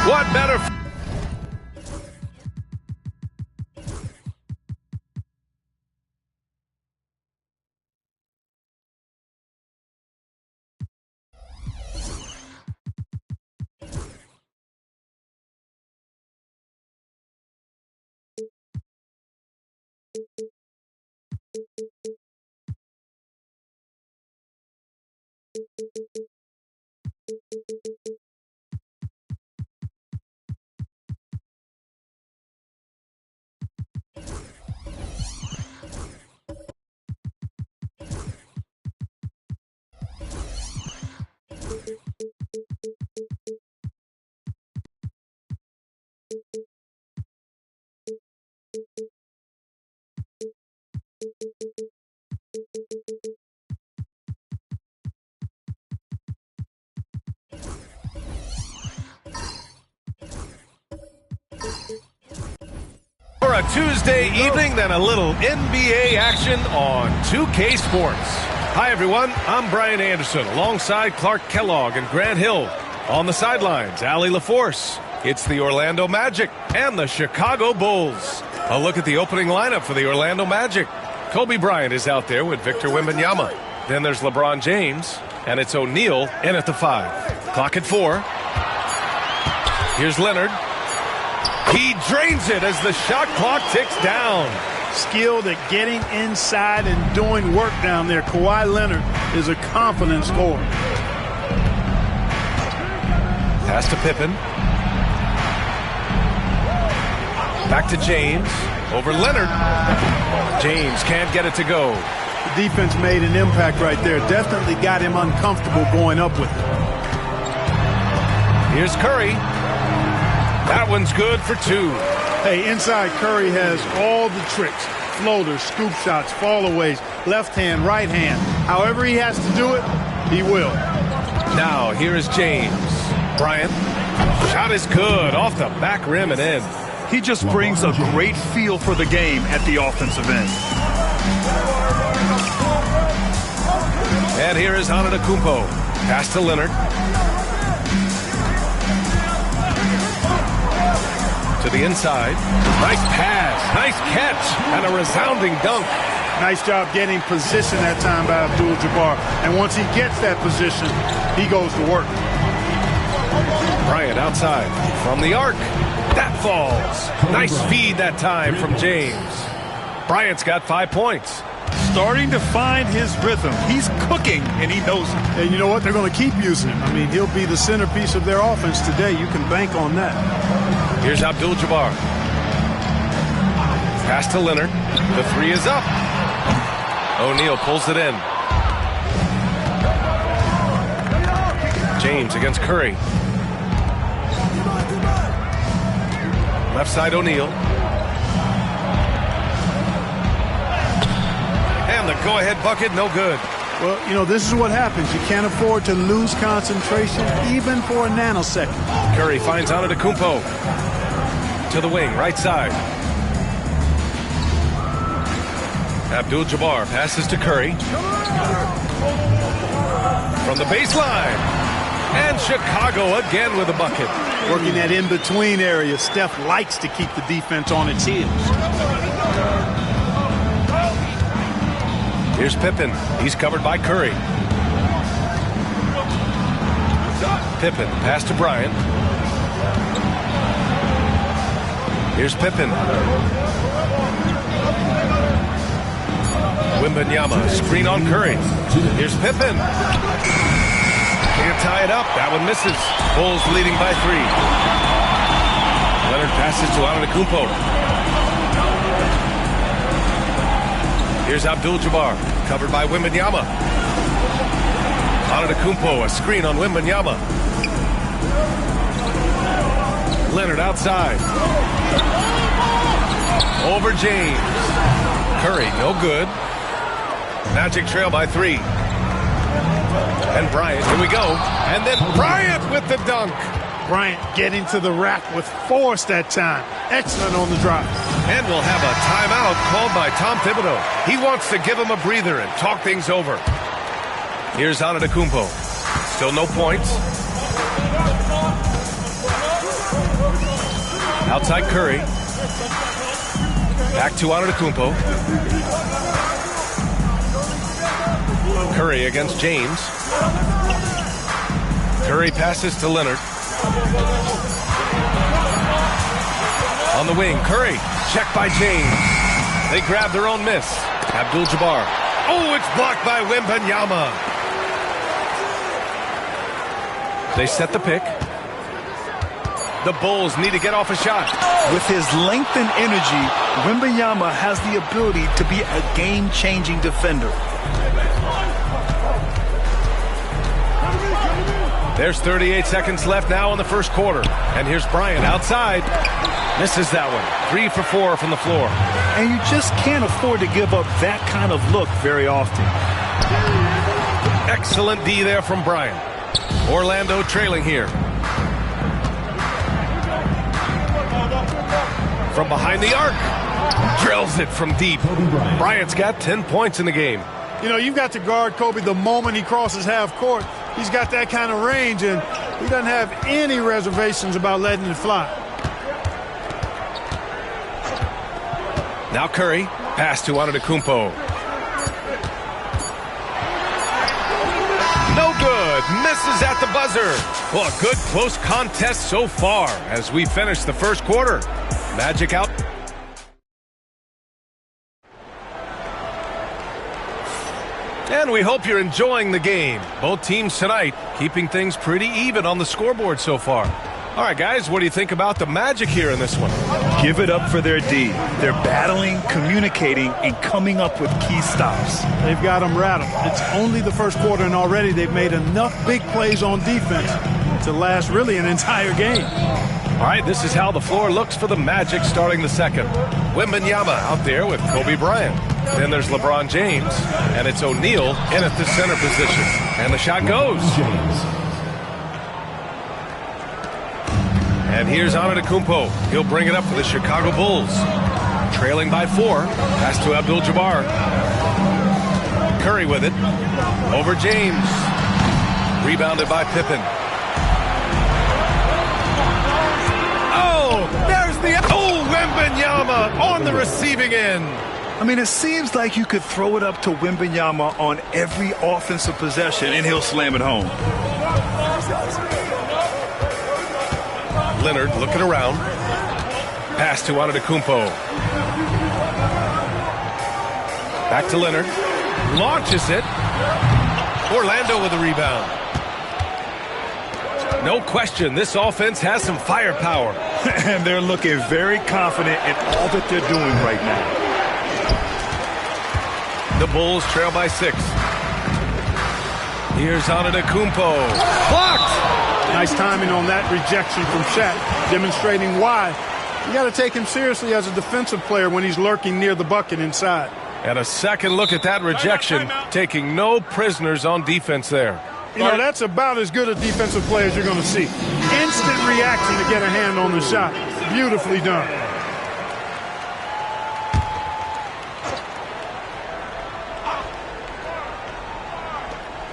What better? For a Tuesday evening, then a little NBA action on 2K Sports. Hi, everyone. I'm Brian Anderson alongside Clark Kellogg and Grant Hill. On the sidelines, Allie LaForce. It's the Orlando Magic and the Chicago Bulls. A look at the opening lineup for the Orlando Magic. Kobe Bryant is out there with Victor Wembanyama. Then there's LeBron James, and it's O'Neal in at the 5. Clock at 4. Here's Leonard. He drains it as the shot clock ticks down. Skilled at getting inside and doing work down there. Kawhi Leonard is a confident scorer. Pass to Pippen. Back to James. Over Leonard. James can't get it to go. The defense made an impact right there. Definitely got him uncomfortable going up with it. Here's Curry. That one's good for 2. Hey, inside Curry has all the tricks. Floaters, scoop shots, fallaways, left hand, right hand. However he has to do it, he will. Now, here is James. Bryant. Shot is good. Off the back rim and in. He just brings a great feel for the game at the offensive end. And here is Antetokounmpo. Pass to Leonard. To the inside. Nice pass. Nice catch. And a resounding dunk. Nice job getting position that time by Abdul-Jabbar. And once he gets that position, he goes to work. Bryant outside. From the arc. That falls. Nice feed that time from James. Bryant's got 5 points. Starting to find his rhythm. He's cooking, and he knows it. And you know what? They're going to keep using him. I mean, he'll be the centerpiece of their offense today. You can bank on that. Here's Abdul-Jabbar. Pass to Leonard. The three is up. O'Neal pulls it in. James against Curry. Left side O'Neal. And the go-ahead bucket, no good. Well, you know, this is what happens. You can't afford to lose concentration even for a nanosecond. Curry finds Antetokounmpo. To the wing, right side. Abdul-Jabbar passes to Curry. From the baseline. And Chicago again with a bucket. Working that in-between area. Steph likes to keep the defense on its heels. Here's Pippen. He's covered by Curry. Pippen, pass to Bryant. Here's Pippen. Wembanyama, screen on Curry. Here's Pippen. Can't tie it up. That one misses. Bulls leading by 3. Leonard passes to Antetokounmpo. Here's Abdul-Jabbar, covered by Wembanyama. Antetokounmpo, a screen on Wembanyama. Leonard outside. Over James. Curry, no good. Magic trail by 3. And Bryant, here we go. And then Bryant with the dunk. Bryant getting to the rack with force that time. Excellent on the drive. And we'll have a timeout called by Tom Thibodeau. He wants to give him a breather and talk things over. Here's Antetokounmpo. Still no points. Outside Curry. Back to Antetokounmpo. Curry against James. Curry passes to Leonard. On the wing, Curry. Checked by James. They grab their own miss. Abdul-Jabbar. Oh, it's blocked by Wembanyama. They set the pick. The Bulls need to get off a shot. With his length and energy, Wembanyama has the ability to be a game-changing defender. There's 38 seconds left now in the first quarter. And here's Bryant outside. Misses that one. 3 for 4 from the floor. And you just can't afford to give up that kind of look very often. Excellent D there from Bryant. Orlando trailing here. From behind the arc. Drills it from deep. Bryant's got 10 points in the game. You know, you've got to guard Kobe the moment he crosses half court. He's got that kind of range, and he doesn't have any reservations about letting it fly. Now Curry. Pass to Antetokounmpo. No good. Misses at the buzzer. Well, a good close contest so far as we finish the first quarter. Magic out. And we hope you're enjoying the game. Both teams tonight keeping things pretty even on the scoreboard so far. All right, guys, what do you think about the Magic here in this one? Give it up for their D. They're battling, communicating, and coming up with key stops. They've got them rattled. It's only the first quarter, and already they've made enough big plays on defense to last really an entire game. All right, this is how the floor looks for the Magic starting the second. Wembanyama out there with Kobe Bryant. Then there's LeBron James, and it's O'Neal in at the center position. And the shot goes. And here's Antetokounmpo. He'll bring it up for the Chicago Bulls. Trailing by 4. Pass to Abdul-Jabbar. Curry with it. Over James. Rebounded by Pippen. Oh, there's the... Oh, Wembanyama on the receiving end. I mean, it seems like you could throw it up to Wembanyama on every offensive possession, and he'll slam it home. Leonard looking around. Pass to Antetokounmpo. Back to Leonard. Launches it. Orlando with a rebound. No question, this offense has some firepower. And they're looking very confident in all that they're doing right now. The Bulls trail by 6. Here's Antetokounmpo. Blocked! Nice timing on that rejection from Shaq, demonstrating why. You got to take him seriously as a defensive player when he's lurking near the bucket inside. And a second look at that rejection, taking no prisoners on defense there. You know, that's about as good a defensive play as you're going to see. Instant reaction to get a hand on the shot. Beautifully done.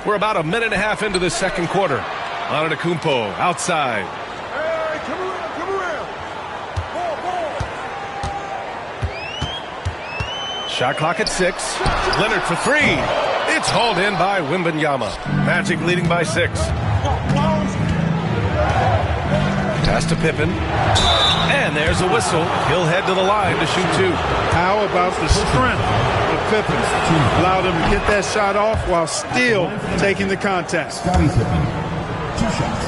We're about a minute and a half into the second quarter. Antetokounmpo outside. Hey, come around. Ball. Shot clock at 6. Leonard for 3. It's hauled in by Wembanyama. Magic leading by 6. Pass to Pippen. And there's a whistle. He'll head to the line to shoot 2. How about the strength of Pippen? Allowed him to get that shot off while still taking the contact. Scottie Pippen, 2 shots.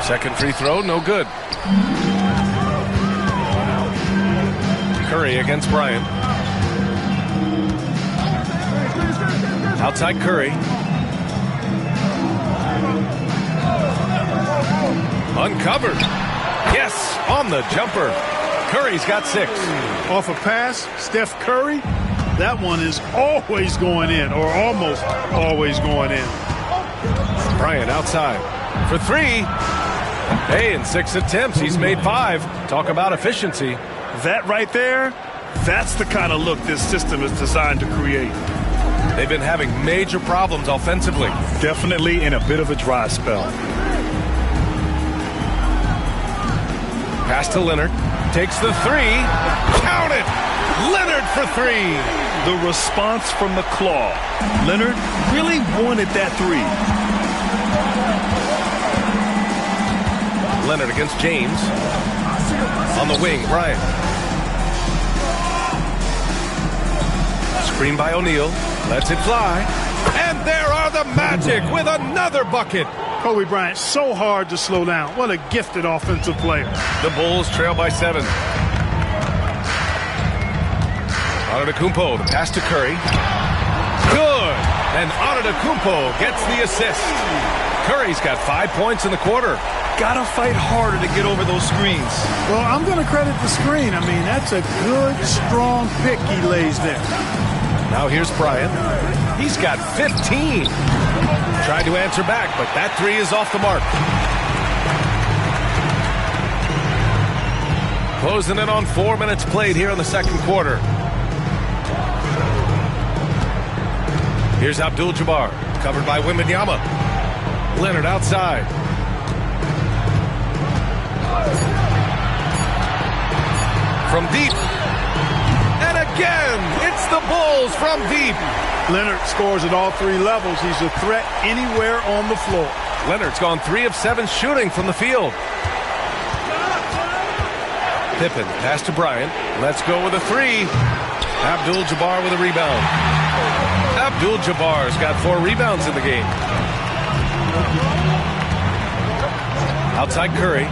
Second free throw, no good. Curry against Bryant. Outside Curry. Uncovered. Yes, on the jumper. Curry's got 6. Off a pass, Steph Curry. That one is always going in, or almost always going in. Bryant outside for 3. Hey, in 6 attempts, he's made 5. Talk about efficiency. That right there, that's the kind of look this system is designed to create. They've been having major problems offensively. Definitely in a bit of a dry spell. Pass to Leonard. Takes the 3. Count it! Leonard for 3. The response from the claw. Leonard really wanted that 3. Leonard against James. On the wing, Bryant. Screen by O'Neal. Lets it fly. And there are the Magic with another bucket. Kobe Bryant, so hard to slow down. What a gifted offensive player. The Bulls trail by 7. Antetokounmpo, the pass to Curry. Good! And Antetokounmpo gets the assist. Curry's got 5 points in the quarter. Gotta fight harder to get over those screens. Well, I'm going to credit the screen. I mean, that's a good, strong pick he lays there. Now here's Bryant. He's got 15. Tried to answer back, but that 3 is off the mark. Closing in on 4 minutes played here in the second quarter. Here's Abdul-Jabbar, covered by Wembanyama. Leonard outside. From deep. And again, it's the Bulls from deep. Leonard scores at all 3 levels. He's a threat anywhere on the floor. Leonard's gone 3 of 7 shooting from the field. Pippen, pass to Bryant. Let's go with a 3. Abdul-Jabbar with a rebound. Abdul-Jabbar's got 4 rebounds in the game. Outside Curry.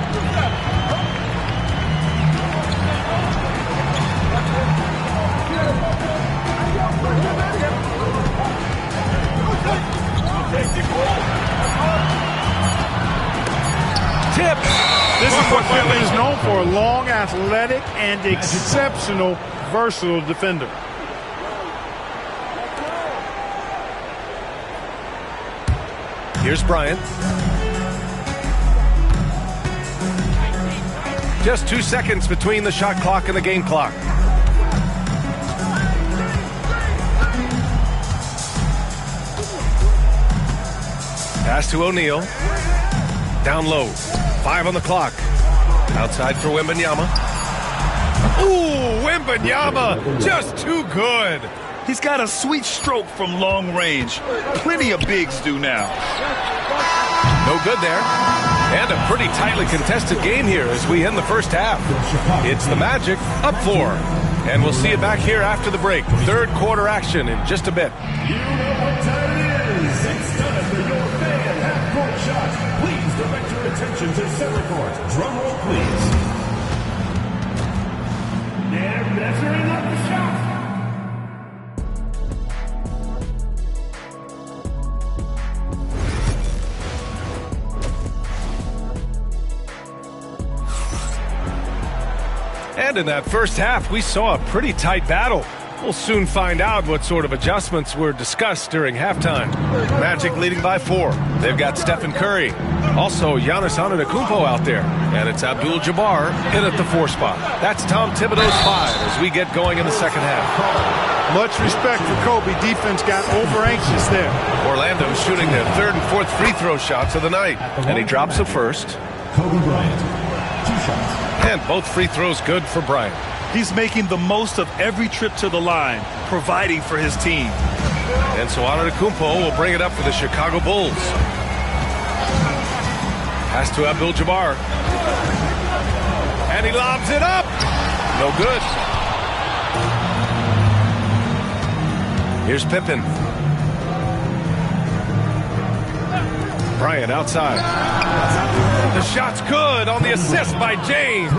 Tip. This is what Pippen is known for, a long, athletic, and exceptional, versatile defender. Here's Bryant. Just 2 seconds between the shot clock and the game clock. Pass to O'Neal. Down low. 5 on the clock. Outside for Wembanyama. Ooh, Wembanyama, just too good. He's got a sweet stroke from long range. Plenty of bigs do now. No good there. And a pretty tightly contested game here as we end the first half. It's the Magic up 4. And we'll see you back here after the break. Third quarter action in just a bit. You know what time it is. It's time for your fan half-court shot. Please direct your attention to center court. Drum roll, please. They're measuring up the shot. And in that first half, we saw a pretty tight battle. We'll soon find out what sort of adjustments were discussed during halftime. Magic leading by 4. They've got Stephen Curry. Also, Giannis Antetokounmpo out there. And it's Abdul-Jabbar in at the 4 spot. That's Tom Thibodeau's 5 as we get going in the second half. Much respect for Kobe. Defense got over-anxious there. Orlando shooting their third and fourth free throw shots of the night. And he drops the first. Kobe Bryant, 2 shots. And both free throws good for Bryant. He's making the most of every trip to the line, providing for his team. And so Antetokounmpo will bring it up for the Chicago Bulls. Pass to Abdul-Jabbar. And he lobs it up. No good. Here's Pippen. Bryant outside. The shot's good on the assist by James.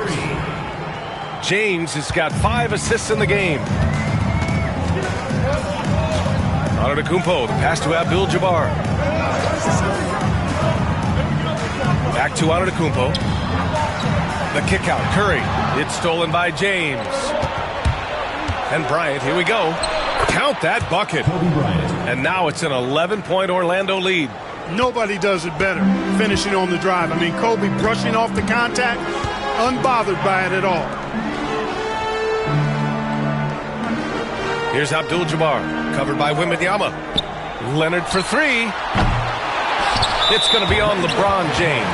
James has got 5 assists in the game. Antetokounmpo, the pass to Abdul-Jabbar. Back to Antetokounmpo. The kick out, Curry. It's stolen by James. And Bryant, here we go. Count that bucket. And now it's an 11-point Orlando lead. Nobody does it better, finishing on the drive. I mean, Kobe brushing off the contact, unbothered by it at all. Here's Abdul-Jabbar, covered by Wembanyama. Leonard for 3. It's going to be on LeBron James.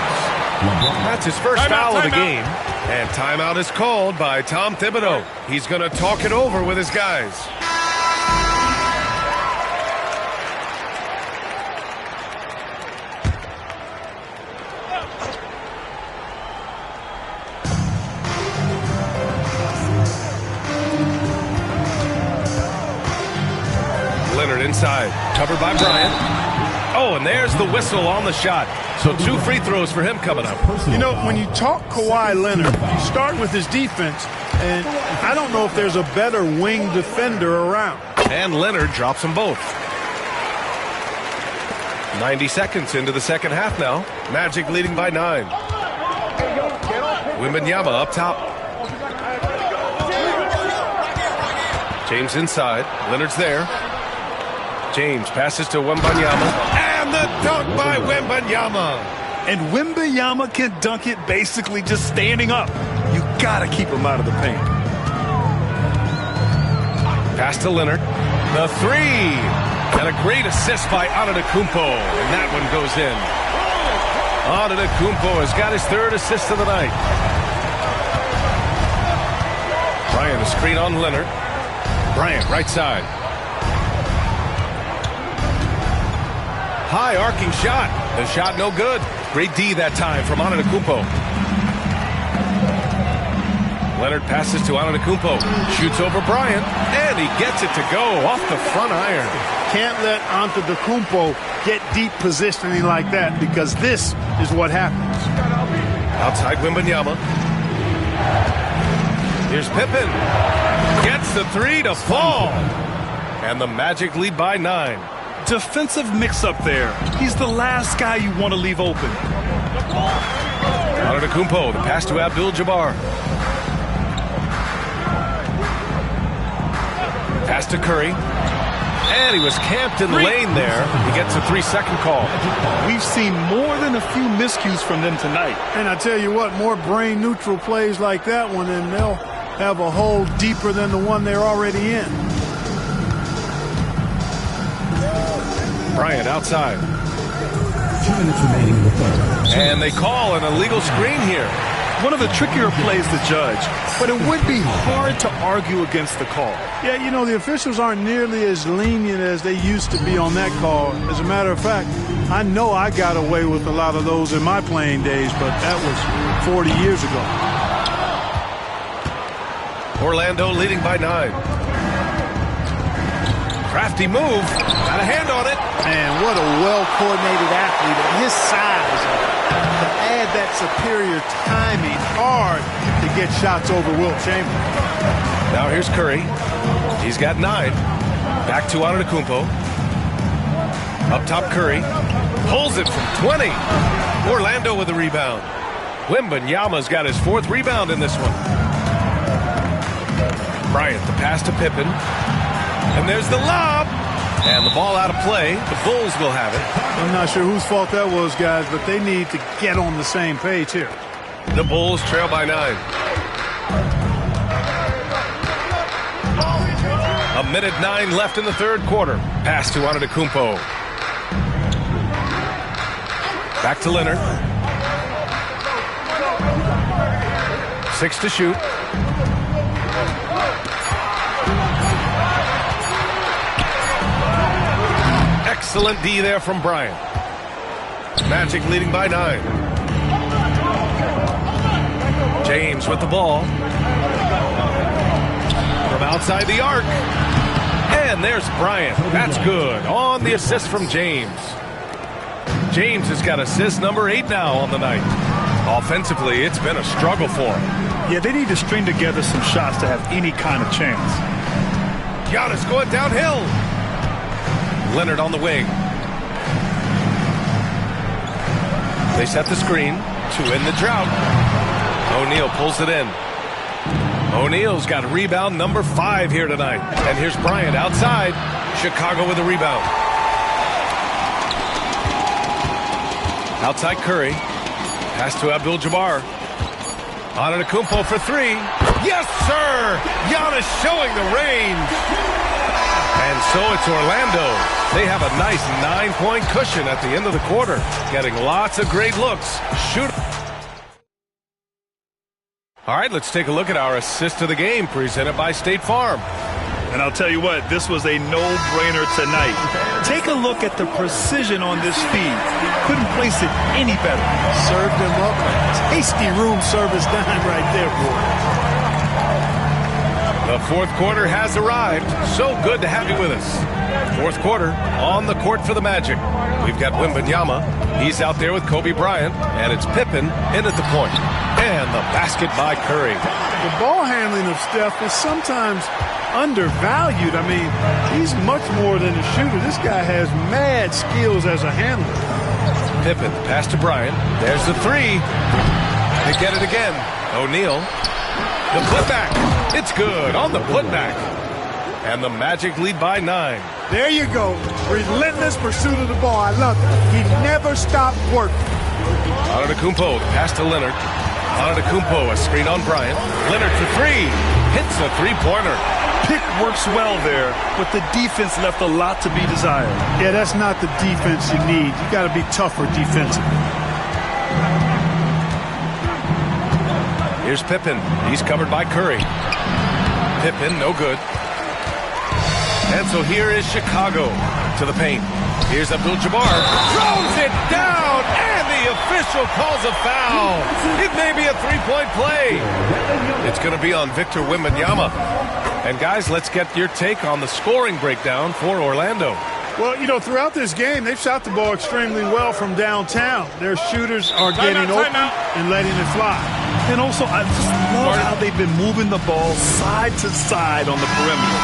That's his first foul of the game. And timeout is called by Tom Thibodeau. He's going to talk it over with his guys. Leonard inside, covered by Bryant. Oh, and there's the whistle on the shot. So 2 free throws for him coming up. You know, when you talk Kawhi Leonard, you start with his defense, and I don't know if there's a better wing defender around. And Leonard drops them both. 90 seconds into the second half now. Magic leading by 9. Wembanyama up top. James inside. Leonard's there. James passes to Wembanyama. And the dunk by Wembanyama. And Wembanyama can dunk it basically just standing up. You gotta keep him out of the paint. Pass to Leonard. The 3. And a great assist by Antetokounmpo. And that one goes in. Antetokounmpo has got his 3rd assist of the night. Bryant, a screen on Leonard. Bryant, right side. High arcing shot. The shot no good. Great D that time from Antetokounmpo. Leonard passes to Antetokounmpo. Shoots over Bryant. And he gets it to go off the front iron. Can't let Antetokounmpo get deep positioning like that, because this is what happens. Outside Wembanyama. Here's Pippen. Gets the 3 to fall. And the Magic lead by 9. Defensive mix-up there. He's the last guy you want to leave open. Antetokounmpo, the pass to Abdul-Jabbar. Pass to Curry. And he was camped in the lane there. He gets a 3-second call. We've seen more than a few miscues from them tonight. And I tell you what, more brain-neutral plays like that one, and they'll have a hole deeper than the one they're already in. Bryant outside. 2 minutes remaining in the third. And they call an illegal screen here. One of the trickier plays to judge, but it would be hard to argue against the call. Yeah, you know, the officials aren't nearly as lenient as they used to be on that call. As a matter of fact, I know I got away with a lot of those in my playing days, but that was 40 years ago. Orlando leading by 9. Crafty move. Got a hand on it. Man, what a well-coordinated athlete at his size. To add that superior timing, hard to get shots over Wilt Chamberlain. Now here's Curry. He's got 9. Back to Antetokounmpo. Up top, Curry. Pulls it from 20. Orlando with the rebound. Wembanyama's got his 4th rebound in this one. Bryant, the pass to Pippen. And there's the lob. And the ball out of play. The Bulls will have it. I'm not sure whose fault that was, guys, but they need to get on the same page here. The Bulls trail by 9. 1:09 left in the 3rd quarter. Pass to Antetokounmpo. Back to Leonard. 6 to shoot. Excellent D there from Bryant. Magic leading by 9. James with the ball. From outside the arc. And there's Bryant. That's good. On the assist from James. James has got assist number 8 now on the night. Offensively, it's been a struggle for him. Yeah, they need to string together some shots to have any kind of chance. Giannis going downhill. Leonard on the wing. They set the screen to end the drought. O'Neal pulls it in. O'Neal's got rebound number 5 here tonight. And here's Bryant outside. Chicago with a rebound. Outside Curry. Pass to Abdul-Jabbar. Antetokounmpo for 3. Yes, sir! Giannis showing the range. And so it's Orlando. They have a nice 9-point cushion at the end of the quarter. Getting lots of great looks. Shoot. All right, let's take a look at our assist of the game presented by State Farm. And I'll tell you what, this was a no-brainer tonight. Take a look at the precision on this feed. Couldn't place it any better. Served him up. Tasty room service dime right there, boy. The 4th quarter has arrived. So good to have you with us. 4th quarter on the court for the Magic. We've got Wembanyama. He's out there with Kobe Bryant. And it's Pippen in at the point. And the basket by Curry. The ball handling of Steph is sometimes undervalued. I mean, he's much more than a shooter. This guy has mad skills as a handler. Pippen, pass to Bryant. There's the 3. They get it again. O'Neal. The putback. It's good on the putback. And the Magic lead by 9. There you go. Relentless pursuit of the ball. I love it. He never stopped working. Antetokounmpo, pass to Leonard. Antetokounmpo, a screen on Bryant. Leonard for 3. Hits a 3-pointer. Pick works well there, but the defense left a lot to be desired. Yeah, that's not the defense you need. You got to be tougher defensively. Here's Pippen. He's covered by Curry. Pippen, no good. And so here is Chicago to the paint. Here's Abdul-Jabbar. Throws it down, and the official calls a foul. It may be a 3-point play. It's going to be on Victor Wembanyama. And guys, let's get your take on the scoring breakdown for Orlando. Well, you know, throughout this game, they've shot the ball extremely well from downtown. Their shooters are getting open and letting it fly. And also, I just love how they've been moving the ball side to side on the perimeter.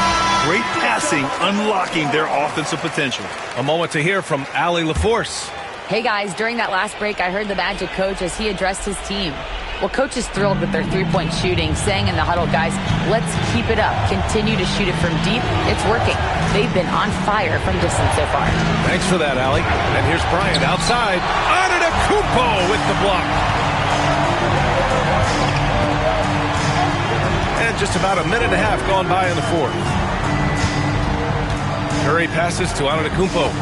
Great passing, unlocking their offensive potential. A moment to hear from Allie LaForce. Hey guys, during that last break, I heard the Magic coach as he addressed his team. Well, coach is thrilled with their 3-point shooting, saying in the huddle, guys, let's keep it up. Continue to shoot it from deep. It's working. They've been on fire from distance so far. Thanks for that, Allie. And here's Bryant outside. Antetokounmpo with the block. And just about a minute and a half gone by in the 4th. Curry passes to Antetokounmpo.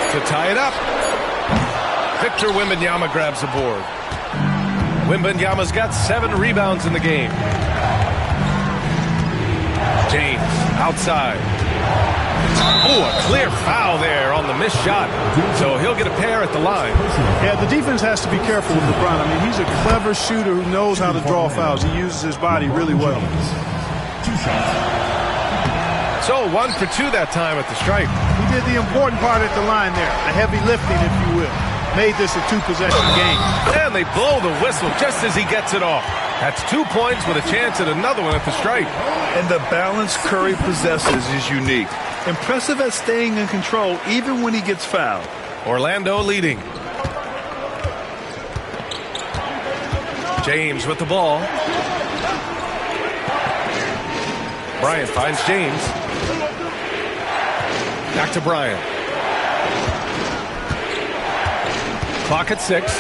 To tie it up. Victor Wembanyama grabs the board. Wembanyama's got 7 rebounds in the game. James outside. Oh, a clear foul there on the missed shot. So he'll get a pair at the line. Yeah, the defense has to be careful with LeBron. I mean, he's a clever shooter who knows how to draw fouls. He uses his body really well. So 1 for 2 that time at the stripe. He did the important part at the line there, the heavy lifting, if you will. Made this a 2-possession game. And they blow the whistle just as he gets it off. That's 2 points with a chance at another one at the stripe. And the balance Curry possesses is unique. Impressive at staying in control even when he gets fouled. Orlando leading. James with the ball. Bryant finds James. Back to Bryant. Clock at 6.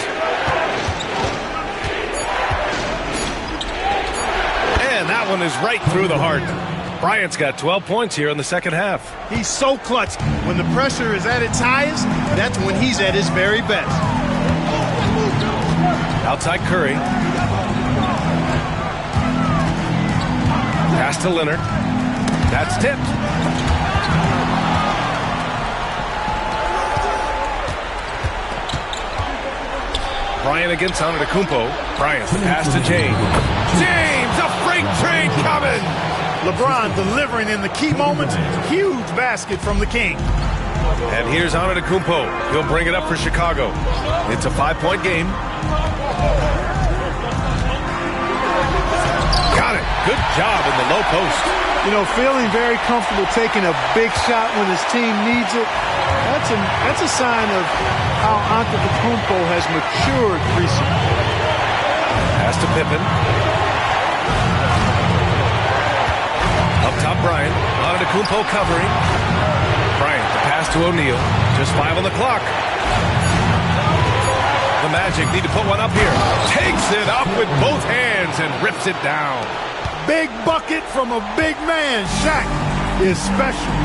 And that one is right through the heart. Bryant's got 12 points here in the second half. He's so clutch. When the pressure is at its highest, that's when he's at his very best. Outside Curry. Pass to Leonard. That's tipped. Bryant against Antetokounmpo. Bryant, the pass to James. James, a freight train coming! LeBron delivering in the key moments. Huge basket from the King. And here's Antetokounmpo. He'll bring it up for Chicago. It's a 5-point game. Got it. Good job in the low post. You know, feeling very comfortable taking a big shot when his team needs it. That's a sign of how Antetokounmpo has matured recently. Pass to Pippen. Up top, Bryant. Antetokounmpo covering. Bryant, the pass to O'Neal. Just 5 on the clock. The Magic need to put one up here. Takes it up with both hands and rips it down. Big bucket from a big man. Shaq is special.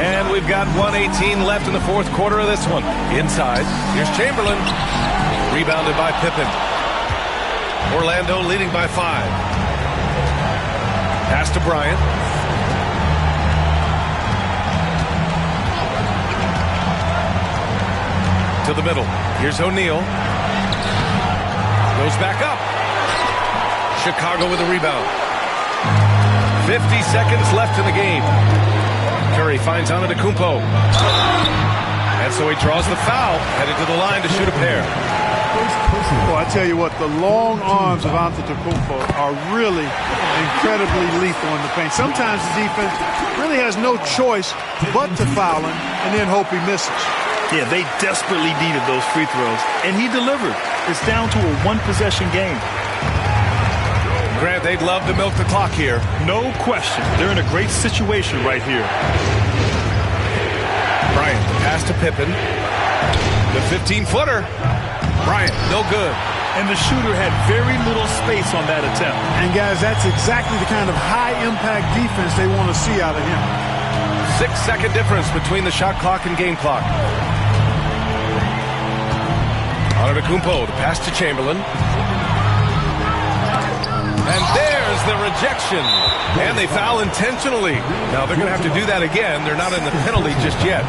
And we've got 1:18 left in the fourth quarter of this one. Inside, here's Chamberlain. Rebounded by Pippen. Orlando leading by 5. Pass to Bryant. To the middle. Here's O'Neal. Goes back up. Chicago with a rebound. 50 seconds left in the game. Curry finds Antetokounmpo. And so he draws the foul, headed to the line to shoot a pair. Well, I tell you what, the long arms of Antetokounmpo are really incredibly lethal in the paint. Sometimes the defense really has no choice but to foul him and then hope he misses. Yeah, they desperately needed those free throws, and he delivered. It's down to a 1-possession game. Grant, they'd love to milk the clock here. No question. They're in a great situation right here. Bryant, pass to Pippen. The 15-footer. Bryant, no good. And the shooter had very little space on that attempt. And, guys, that's exactly the kind of high-impact defense they want to see out of him. 6-second difference between the shot clock and game clock. Antetokounmpo, the pass to Chamberlain. And there's the rejection. And they foul intentionally. Now they're going to have to do that again. They're not in the penalty just yet.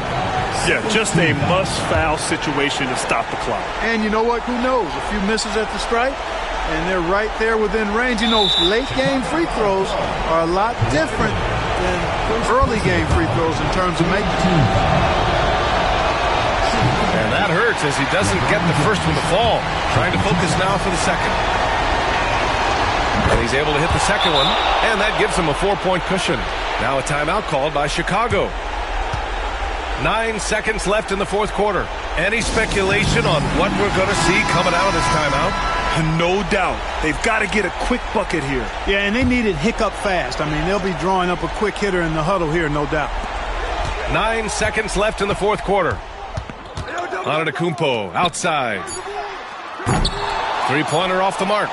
Yeah, just a must-foul situation to stop the clock. And you know what? Who knows? A few misses at the stripe, and they're right there within range. You know, late-game free throws are a lot different than early-game free throws in terms of making. And that hurts as he doesn't get the first one to fall. Trying to focus now for the second. And he's able to hit the second one, and that gives him a 4-point cushion. Now a timeout called by Chicago. 9 seconds left in the fourth quarter. Any speculation on what we're going to see coming out of this timeout? No doubt. They've got to get a quick bucket here. Yeah, and they need it hiccup fast. I mean, they'll be drawing up a quick hitter in the huddle here, no doubt. 9 seconds left in the fourth quarter. Antetokounmpo outside. Three-pointer off the mark.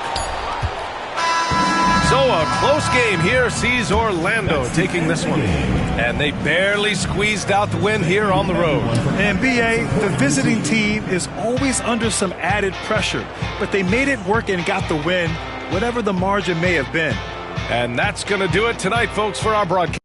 So a close game here sees Orlando taking this one. And they barely squeezed out the win here on the road. And B.A., the visiting team is always under some added pressure. But they made it work and got the win, whatever the margin may have been. And that's going to do it tonight, folks, for our broadcast.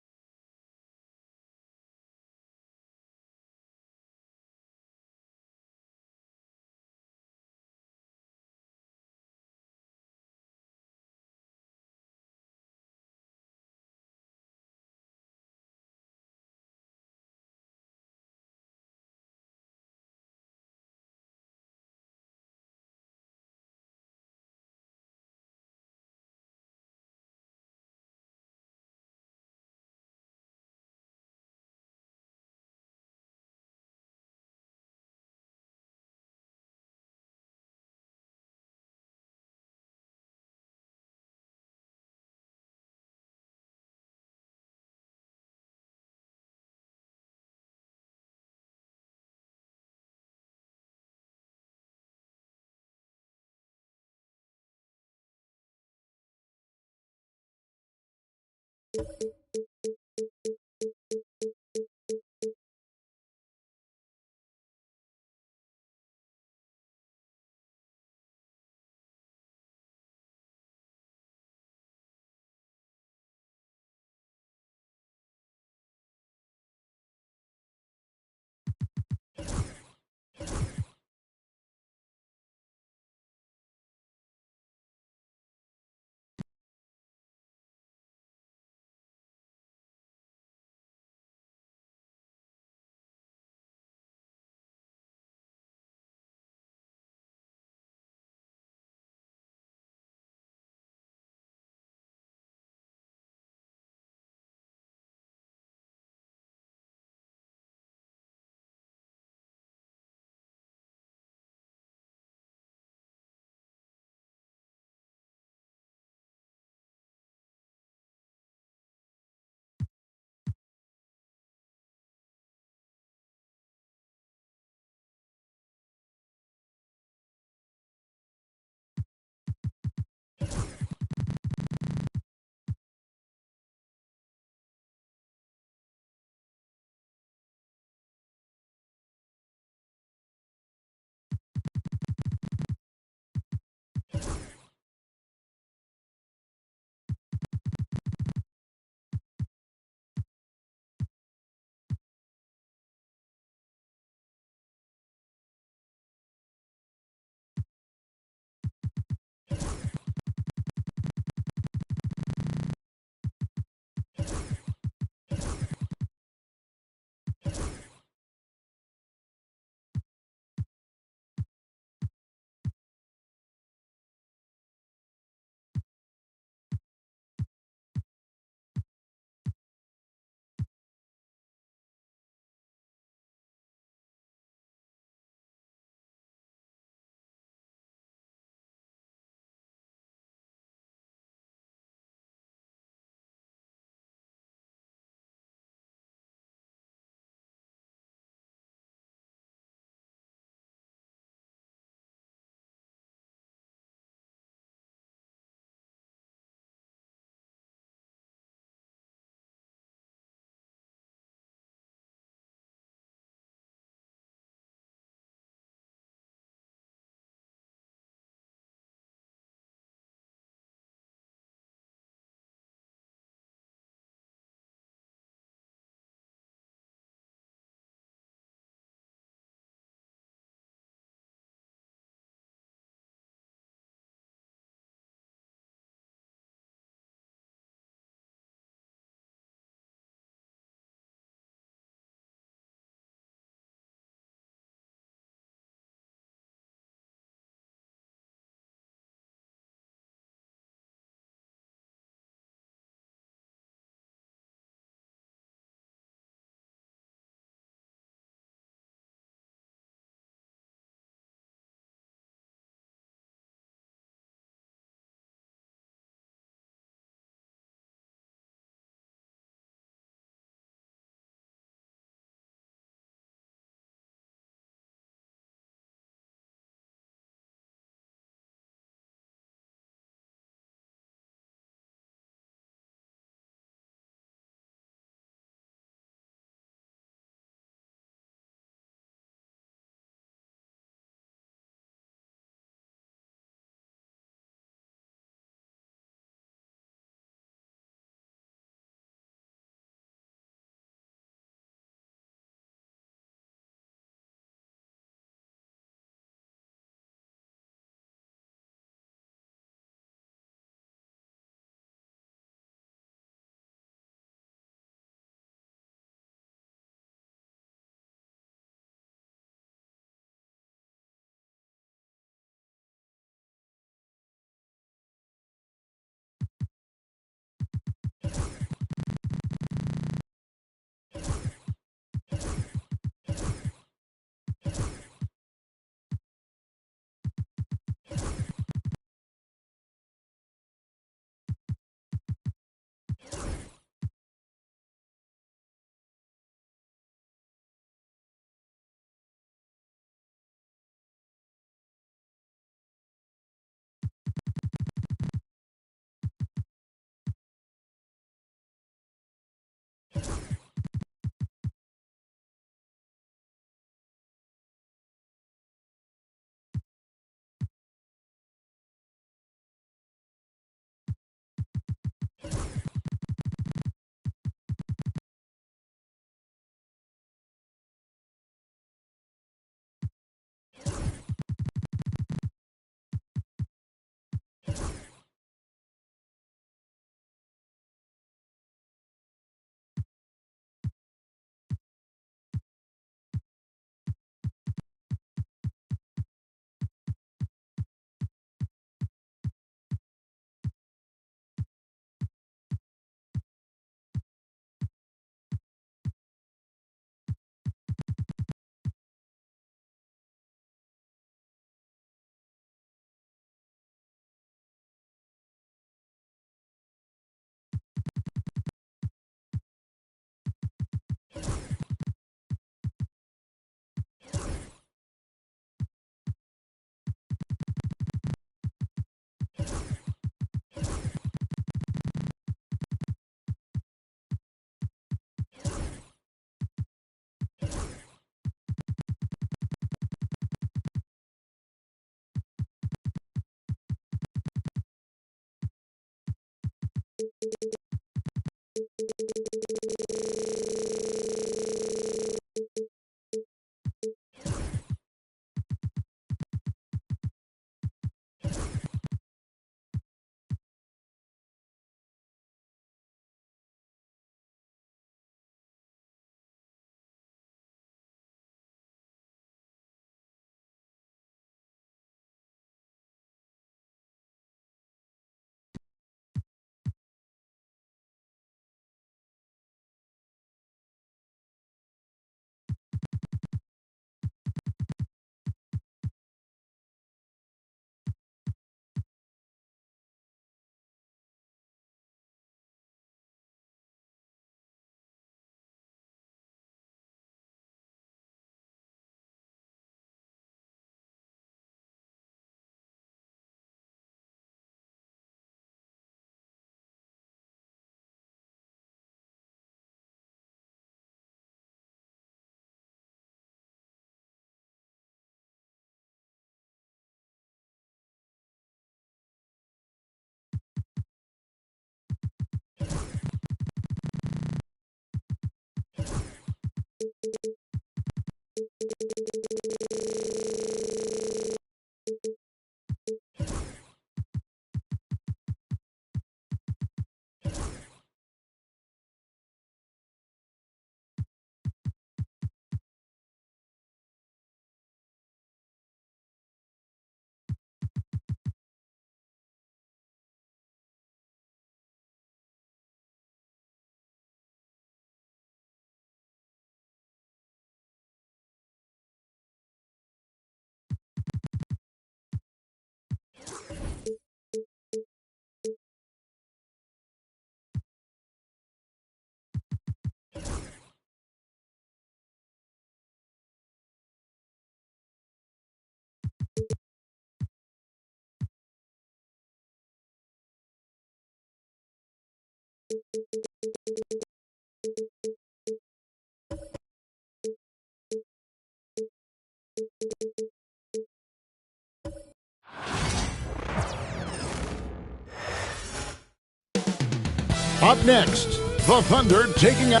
Up next, the Thunder taking out.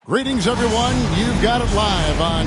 Greetings, everyone. You've got it live on.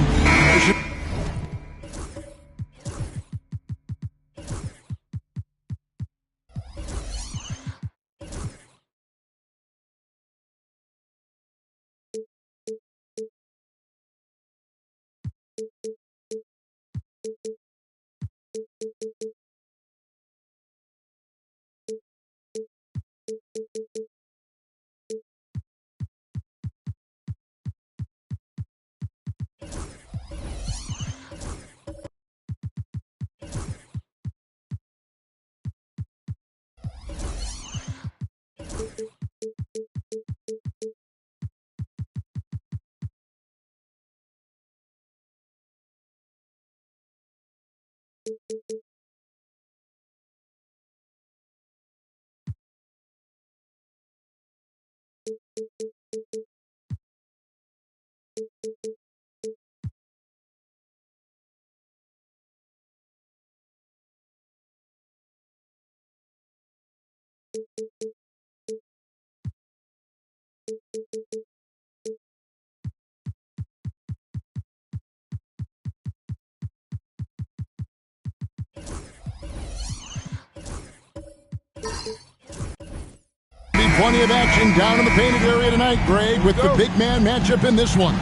Plenty of action down in the painted area tonight, Greg, with the big man matchup in this one.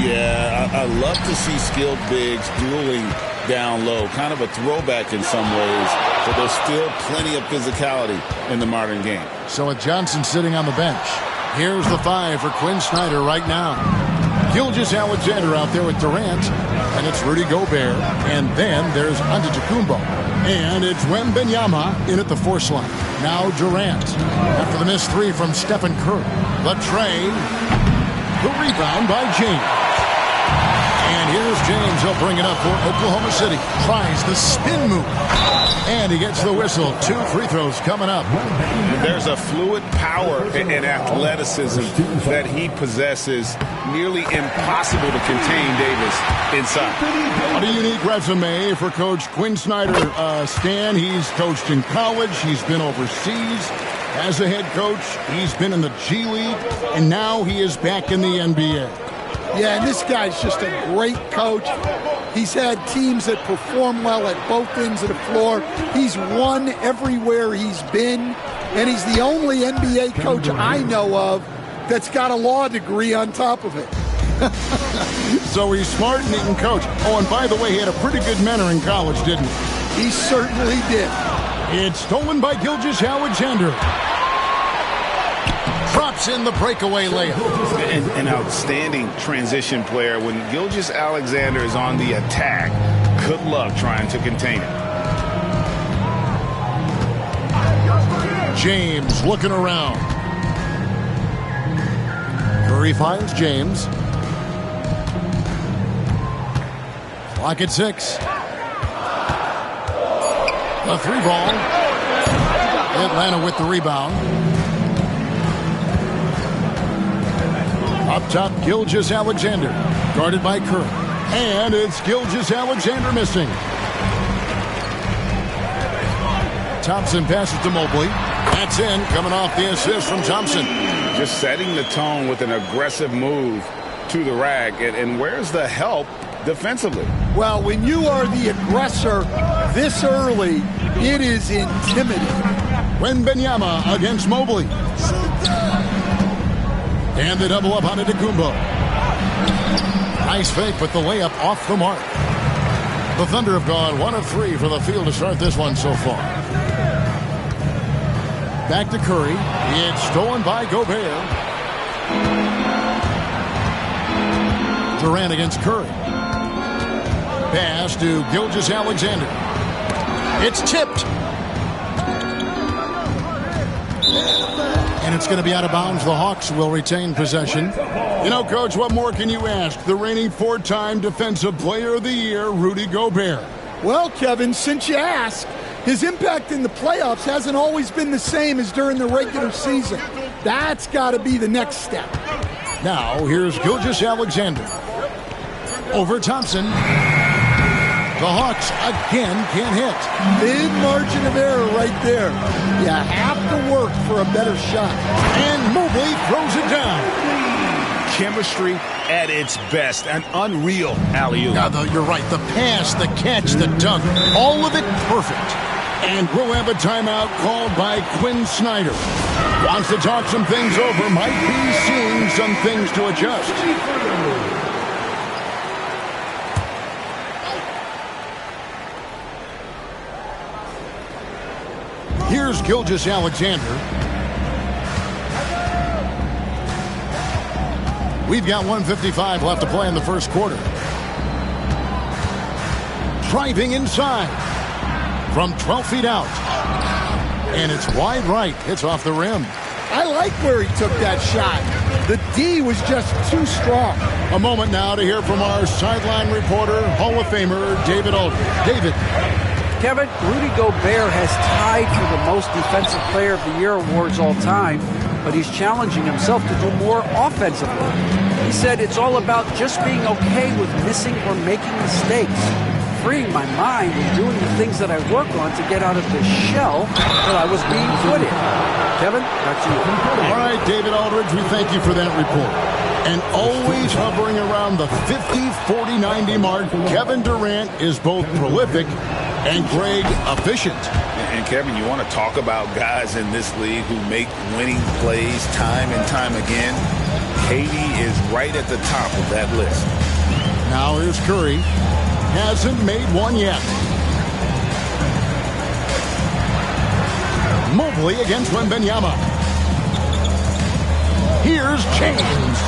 Yeah, I love to see skilled bigs dueling down low. Kind of a throwback in some ways, but there's still plenty of physicality in the modern game. So with Johnson sitting on the bench, here's the 5 for Quinn Snyder right now. Gilgeous-Alexander out there with Durant, and it's Rudy Gobert, and then there's Antetokounmpo. And it's Wembanyama in at the 4 slot. Now Durant. After the missed 3 from Stephen Curry. The tray. The rebound by James. And here's James. He'll bring it up for Oklahoma City. Tries the spin move. And he gets the whistle. 2 free throws coming up. There's a fluid power and athleticism that he possesses. Nearly impossible to contain Davis inside. What a unique resume for Coach Quinn Snyder. Stan, he's coached in college. He's been overseas as a head coach. He's been in the G League. And now he is back in the NBA. Yeah, and this guy's just a great coach. He's had teams that perform well at both ends of the floor. He's won everywhere he's been. And he's the only NBA coach I know of that's got a law degree on top of it. So he's smart and he can coach. Oh, and by the way, he had a pretty good mentor in college, didn't he? He certainly did. It's stolen by Gilgeous-Alexander. Drops in the breakaway layup. An outstanding transition player. When Gilgeous-Alexander is on the attack, good luck trying to contain it. James looking around. Curry finds James. Clock at 6. The 3 ball. Atlanta with the rebound. Up top, Gilgeous-Alexander. Guarded by Curry. And it's Gilgeous-Alexander missing. Thompson passes to Mobley. That's in, coming off the assist from Thompson. Just setting the tone with an aggressive move to the rack. And where's the help defensively? Well, when you are the aggressor this early, it is intimidating. Wembanyama against Mobley. And the double up on Antetokounmpo. Nice fake, but the layup off the mark. The Thunder have gone 1 of 3 from the field to start this one so far. Back to Curry. It's stolen by Gobert. Durant against Curry. Pass to Gilgeous-Alexander. It's tipped. And it's going to be out of bounds. The Hawks will retain possession. You know, Coach, what more can you ask? The reigning 4-time Defensive Player of the Year, Rudy Gobert. Well, Kevin, since you asked, his impact in the playoffs hasn't always been the same as during the regular season. That's got to be the next step. Now, here's Gilgeous-Alexander. Over Thompson. The Hawks again can't hit. Big margin of error right there. You have to work for a better shot. And Mobley throws it down. Chemistry at its best. An unreal alley-oop. Yeah, you're right. The pass, the catch, the dunk. All of it perfect. And we'll have a timeout called by Quinn Snyder. Wants to talk some things over. Might be seeing some things to adjust. Here's Gilgeous-Alexander. We've got 1:55 left to play in the first quarter. Driving inside from 12 feet out. And it's wide right. It's off the rim. I like where he took that shot. The D was just too strong. A moment now to hear from our sideline reporter, Hall of Famer David Aldridge. David. Kevin, Rudy Gobert has tied for the most Defensive Player of the Year awards all time, but he's challenging himself to do more offensively. He said it's all about just being okay with missing or making mistakes, freeing my mind and doing the things that I work on to get out of the shell that I was being put in. Kevin, back to you. All right, David Aldridge, we thank you for that report. And always hovering around the 50, 40, 90 mark, Kevin Durant is both prolific and Greg efficient. And Kevin, you want to talk about guys in this league who make winning plays time and time again? KD is right at the top of that list. Now here's Curry. Hasn't made one yet. Mobley against Wembanyama. Here's James.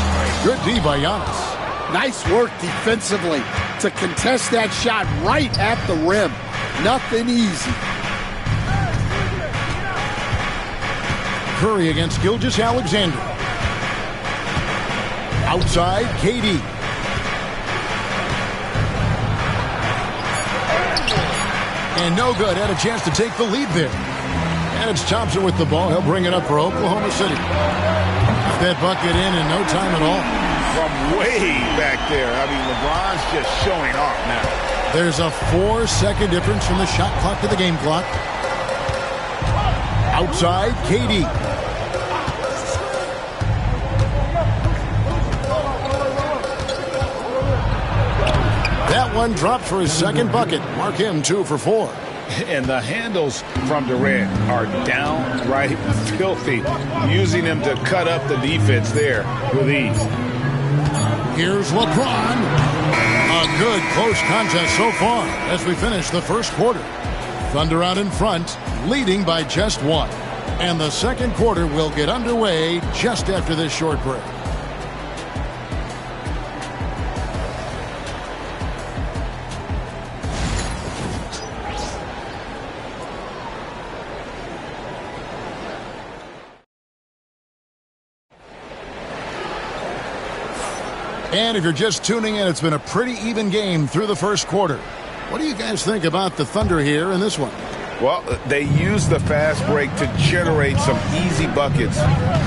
Good D by Giannis. Nice work defensively to contest that shot right at the rim. Nothing easy. Curry against Gilgeous-Alexander. Outside, KD. And no good. Had a chance to take the lead there. And it's Thompson with the ball. He'll bring it up for Oklahoma City. Got that bucket in no time at all. From way back there. I mean, LeBron's just showing off now. There's a 4-second difference from the shot clock to the game clock. Outside, KD. That one drops for his second bucket. Mark him 2 for 4. And the handles from Durant are downright filthy, using him to cut up the defense there with ease. Here's LeBron. A good close contest so far as we finish the first quarter. Thunder out in front, leading by just 1. And the second quarter will get underway just after this short break. And if you're just tuning in, it's been a pretty even game through the first quarter. What do you guys think about the Thunder here in this one? Well, they used the fast break to generate some easy buckets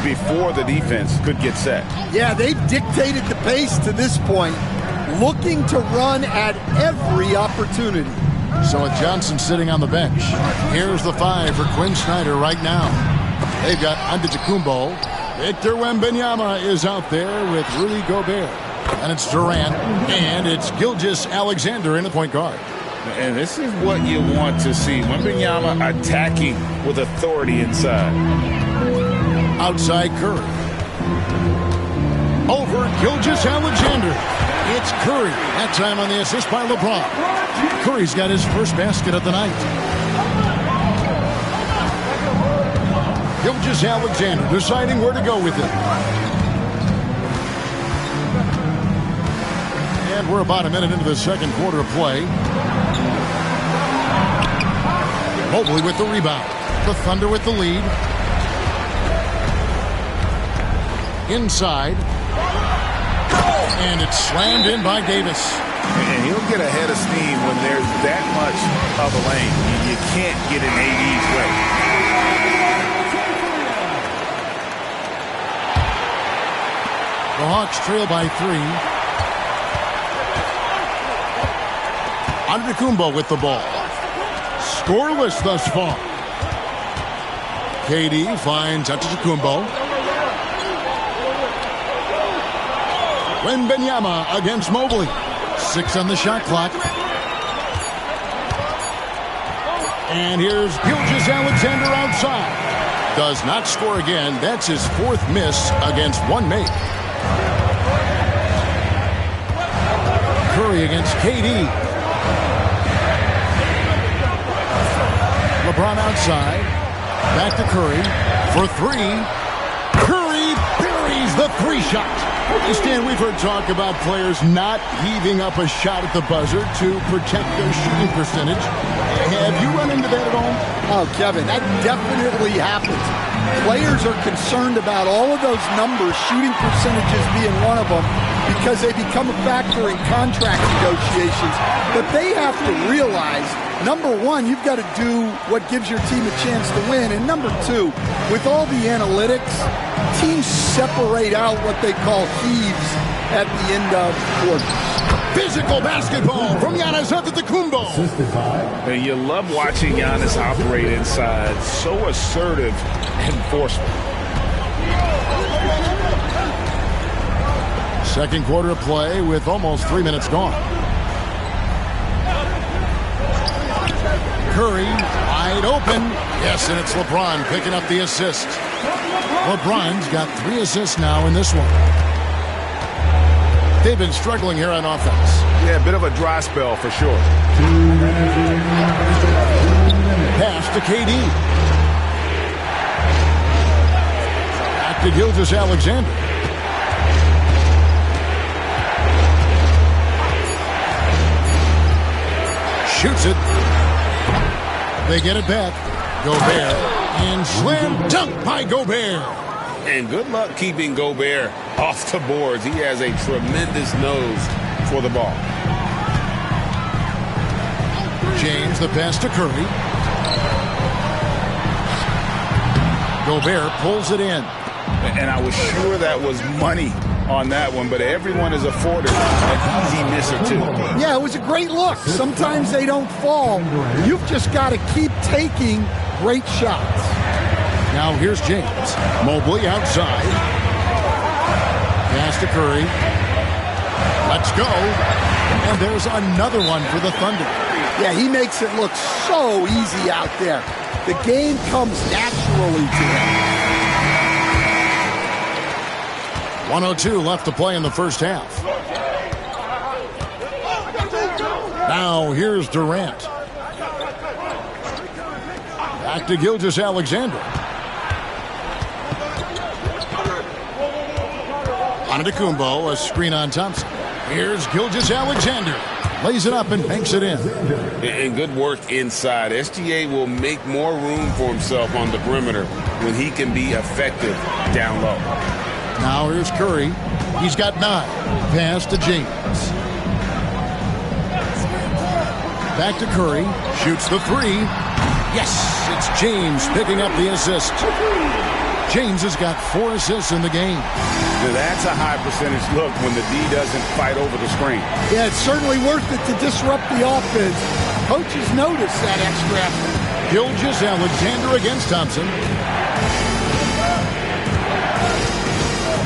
before the defense could get set. Yeah, they've dictated the pace to this point, looking to run at every opportunity. So with Johnson sitting on the bench, here's the 5 for Quinn Snyder right now. They've got Antetokounmpo. Victor Wembanyama is out there with Rudy Gobert. And it's Durant, and it's Gilgeous-Alexander in the point guard. And this is what you want to see. Wembanyama attacking with authority inside. Outside Curry. Over Gilgeous-Alexander. It's Curry. That time on the assist by LeBron. Curry's got his first basket of the night. Gilgeous-Alexander deciding where to go with it. And we're about a minute into the second quarter of play. Mobley with the rebound. The Thunder with the lead. Inside. And it's slammed in by Davis. And he'll get ahead of steam when there's that much of a lane. You can't get in AD's way. The Hawks trail by 3. Antetokounmpo with the ball. Scoreless thus far. KD finds Antetokounmpo. Wembanyama against Mobley. 6 on the shot clock. And here's Gilgeous-Alexander outside. Does not score again. That's his 4th miss against 1 make. Curry against KD. LeBron outside. Back to Curry for 3. Curry buries the 3 shot. Stan, we've heard talk about players not heaving up a shot at the buzzer to protect their shooting percentage. Have you run into that at all? Oh, Kevin, that definitely happens. Players are concerned about all of those numbers, shooting percentages being one of them, because they become a factor in contract negotiations. But they have to realize, number one, you've got to do what gives your team a chance to win. And number 2, with all the analytics, teams separate out what they call heaves at the end of quarters. Physical basketball from Giannis Antetokounmpo. And you love watching Giannis operate inside. So assertive enforcement. Second quarter of play with almost 3 minutes gone. Curry wide open. Yes, and it's LeBron picking up the assist. LeBron's got 3 assists now in this one. They've been struggling here on offense. Yeah, a bit of a dry spell for sure. Pass to KD. Back to Gilgeous-Alexander. Shoots it. They get it back. Gobert. And slam dunk by Gobert. And good luck keeping Gobert off the boards. He has a tremendous nose for the ball. James the pass to Curry. Gobert pulls it in. And I was sure that was money on that one, but everyone is afforded an easy misser too. Yeah, it was a great look. Sometimes they don't fall. You've just got to keep taking great shots. Now here's James. Mobley outside. Pass to Curry. Let's go. And there's another one for the Thunder. Yeah, he makes it look so easy out there. The game comes naturally to him. 1:02 left to play in the first half. Now here's Durant. Back to Gilgeous-Alexander. Antetokounmpo, a screen on Thompson. Here's Gilgeous-Alexander. Lays it up and banks it in. And good work inside. SGA will make more room for himself on the perimeter when he can be effective down low. Now here's Curry. He's got 9. Pass to James. Back to Curry. Shoots the 3. Yes, it's James picking up the assist. James has got 4 assists in the game. Now that's a high percentage look when the D doesn't fight over the screen. Yeah, it's certainly worth it to disrupt the offense. Coaches notice that extra effort. Gilgeous-Alexander against Thompson.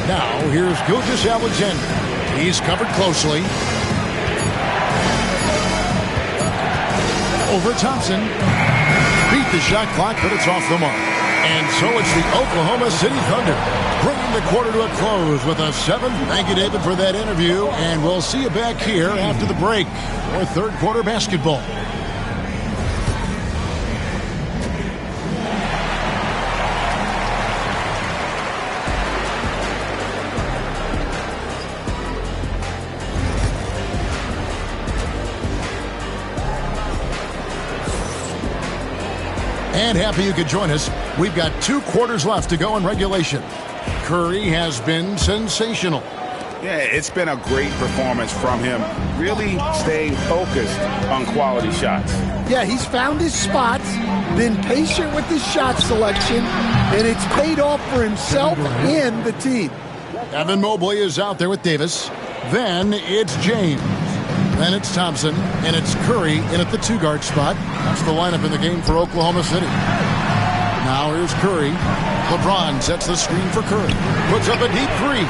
Now here's Gilgeous-Alexander. He's covered closely. Over Thompson. Beat the shot clock, but it's off the mark. And so it's the Oklahoma City Thunder bringing the quarter to a close with a 7. Thank you, David, for that interview. And we'll see you back here after the break for third quarter basketball. And happy you could join us. We've got 2 quarters left to go in regulation. Curry has been sensational. Yeah, it's been a great performance from him. Really staying focused on quality shots. Yeah, he's found his spots, been patient with his shot selection, and it's paid off for himself and the team. Evan Mobley is out there with Davis. Then it's James. Then it's Thompson, and it's Curry in at the 2-guard spot. That's the lineup in the game for Oklahoma City. Now here's Curry. LeBron sets the screen for Curry. Puts up a deep 3.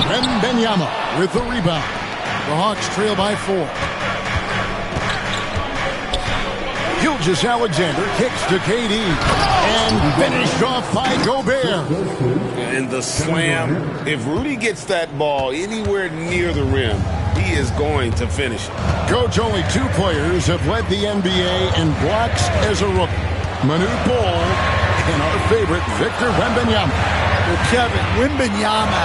Wembanyama with the rebound. The Hawks trail by 4. Gilgeous-Alexander kicks to KD. And finished off by Gobert. And the slam. If Rudy gets that ball anywhere near the rim, he is going to finish it. Coach, only 2 players have led the NBA in blocks as a rookie. Manute Bol and our favorite, Victor Wembanyama. Well, Kevin, Wembanyama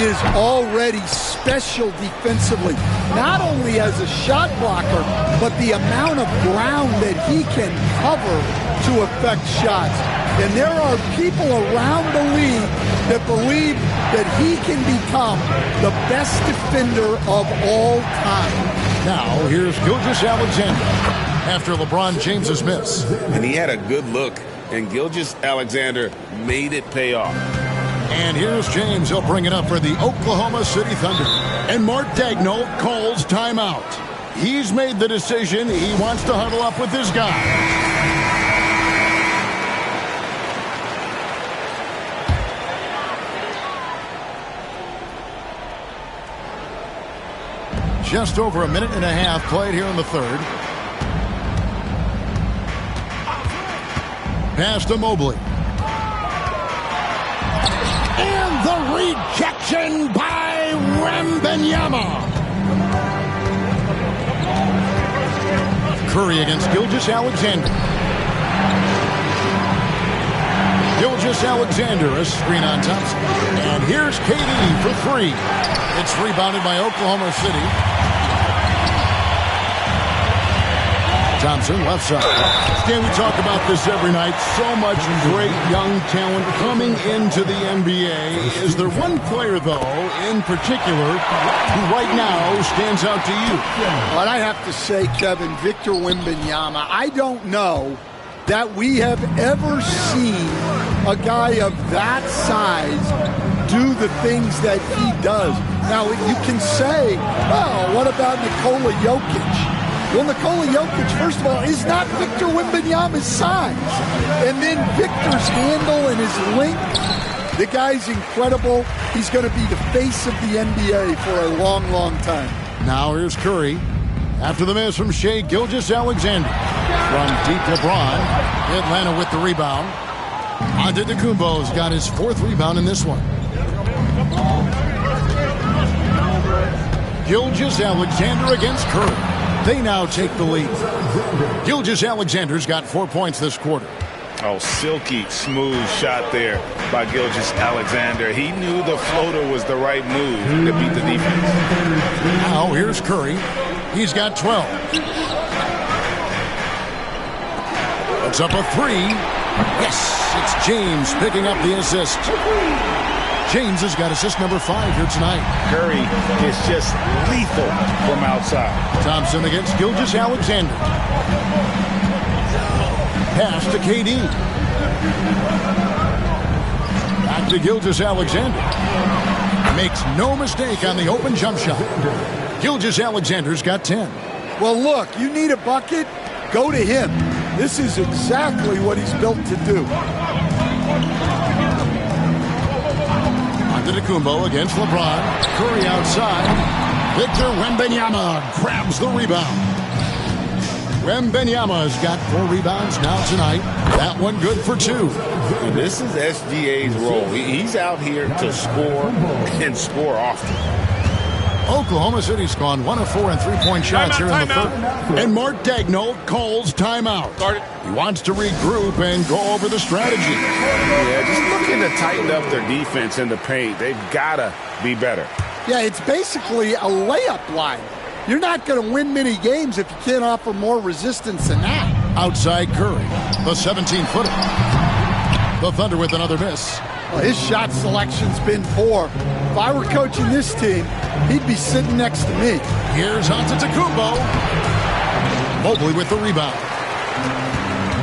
is already special defensively. Not only as a shot blocker, but the amount of ground that he can cover to affect shots. And there are people around the league that believe that he can become the best defender of all time. Now, here's Gilgeous-Alexander after LeBron James's miss. And he had a good look, and Gilgeous-Alexander made it pay off. And here's James. He'll bring it up for the Oklahoma City Thunder. And Mark Daigneault calls timeout. He's made the decision. He wants to huddle up with his guys. Just over a minute and a half played here in the third. Pass to Mobley. And the rejection by Wembanyama. Curry against Gilgeous-Alexander. Gilgeous-Alexander, a screen on Thompson. And here's KD for 3. It's rebounded by Oklahoma City. Thompson, left side. Can we talk about this every night? So much great young talent coming into the NBA. Is there one player, though, in particular, who right now stands out to you? But I have to say, Kevin, Victor Wembanyama, I don't know that we have ever seen a guy of that size do the things that he does. Now, you can say, oh, what about Nikola Jokic? Well, Nikola Jokic, first of all, is not Victor Wembanyama's size. And then Victor's handle and his length, the guy's incredible. He's going to be the face of the NBA for a long, long time. Now here's Curry. After the miss from Shai Gilgeous-Alexander. From deep LeBron. Atlanta with the rebound. Antetokounmpo's got his 4th rebound in this one. Gilgeous-Alexander against Curry. They now take the lead. Gilgeous-Alexander's got 4 points this quarter. Oh, silky smooth shot there by Gilgeous-Alexander. He knew the floater was the right move to beat the defense. Now here's Curry. He's got 12. Puts up a 3. Yes, it's James picking up the assist. James has got assist number 5 here tonight. Curry is just lethal from outside. Thompson against Gilgeous-Alexander. Pass to KD. Back to Gilgeous-Alexander. Makes no mistake on the open jump shot. Gilgeous-Alexander's got 10. Well, look, you need a bucket, go to him. This is exactly what he's built to do. Antetokounmpo against LeBron. Curry outside. Victor Wembanyama grabs the rebound. Wembanyama's got 4 rebounds now tonight. That one good for 2. And this is SGA's role. He's out here to score and score often. Oklahoma City's gone 1 of 4 in 3-point shots here in the third. And Mark Daigneault calls timeout. He wants to regroup and go over the strategy. Yeah, just looking to tighten up their defense in the paint. They've got to be better. Yeah, it's basically a layup line. You're not going to win many games if you can't offer more resistance than that. Outside Curry, the 17-footer. The Thunder with another miss. Well, his shot selection's been poor. If I were coaching this team, he'd be sitting next to me. Here's Antetokounmpo. Mobley with the rebound.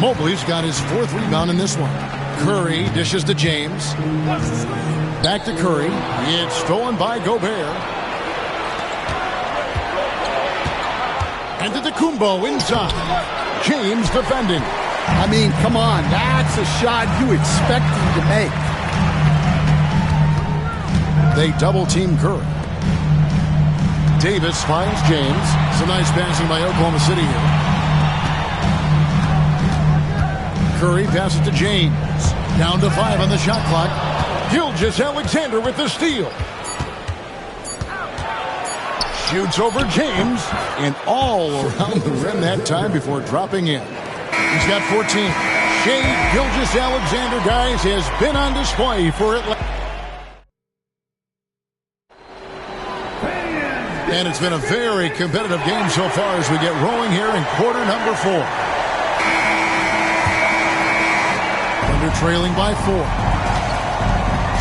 Mobley's got his 4th rebound in this one. Curry dishes to James. Back to Curry. It's stolen by Gobert. Antetokounmpo inside. James defending. I mean, come on. That's a shot you expect him to make. They double-team Curry. Davis finds James. Some nice passing by Oklahoma City here. Curry passes to James. Down to 5 on the shot clock. Gilgeous-Alexander with the steal. Shoots over James. And all around the rim that time before dropping in. He's got 14. Shai Gilgeous-Alexander, guys, has been on display for Atlanta. And it's been a very competitive game so far as we get rolling here in quarter number 4. Thunder trailing by 4.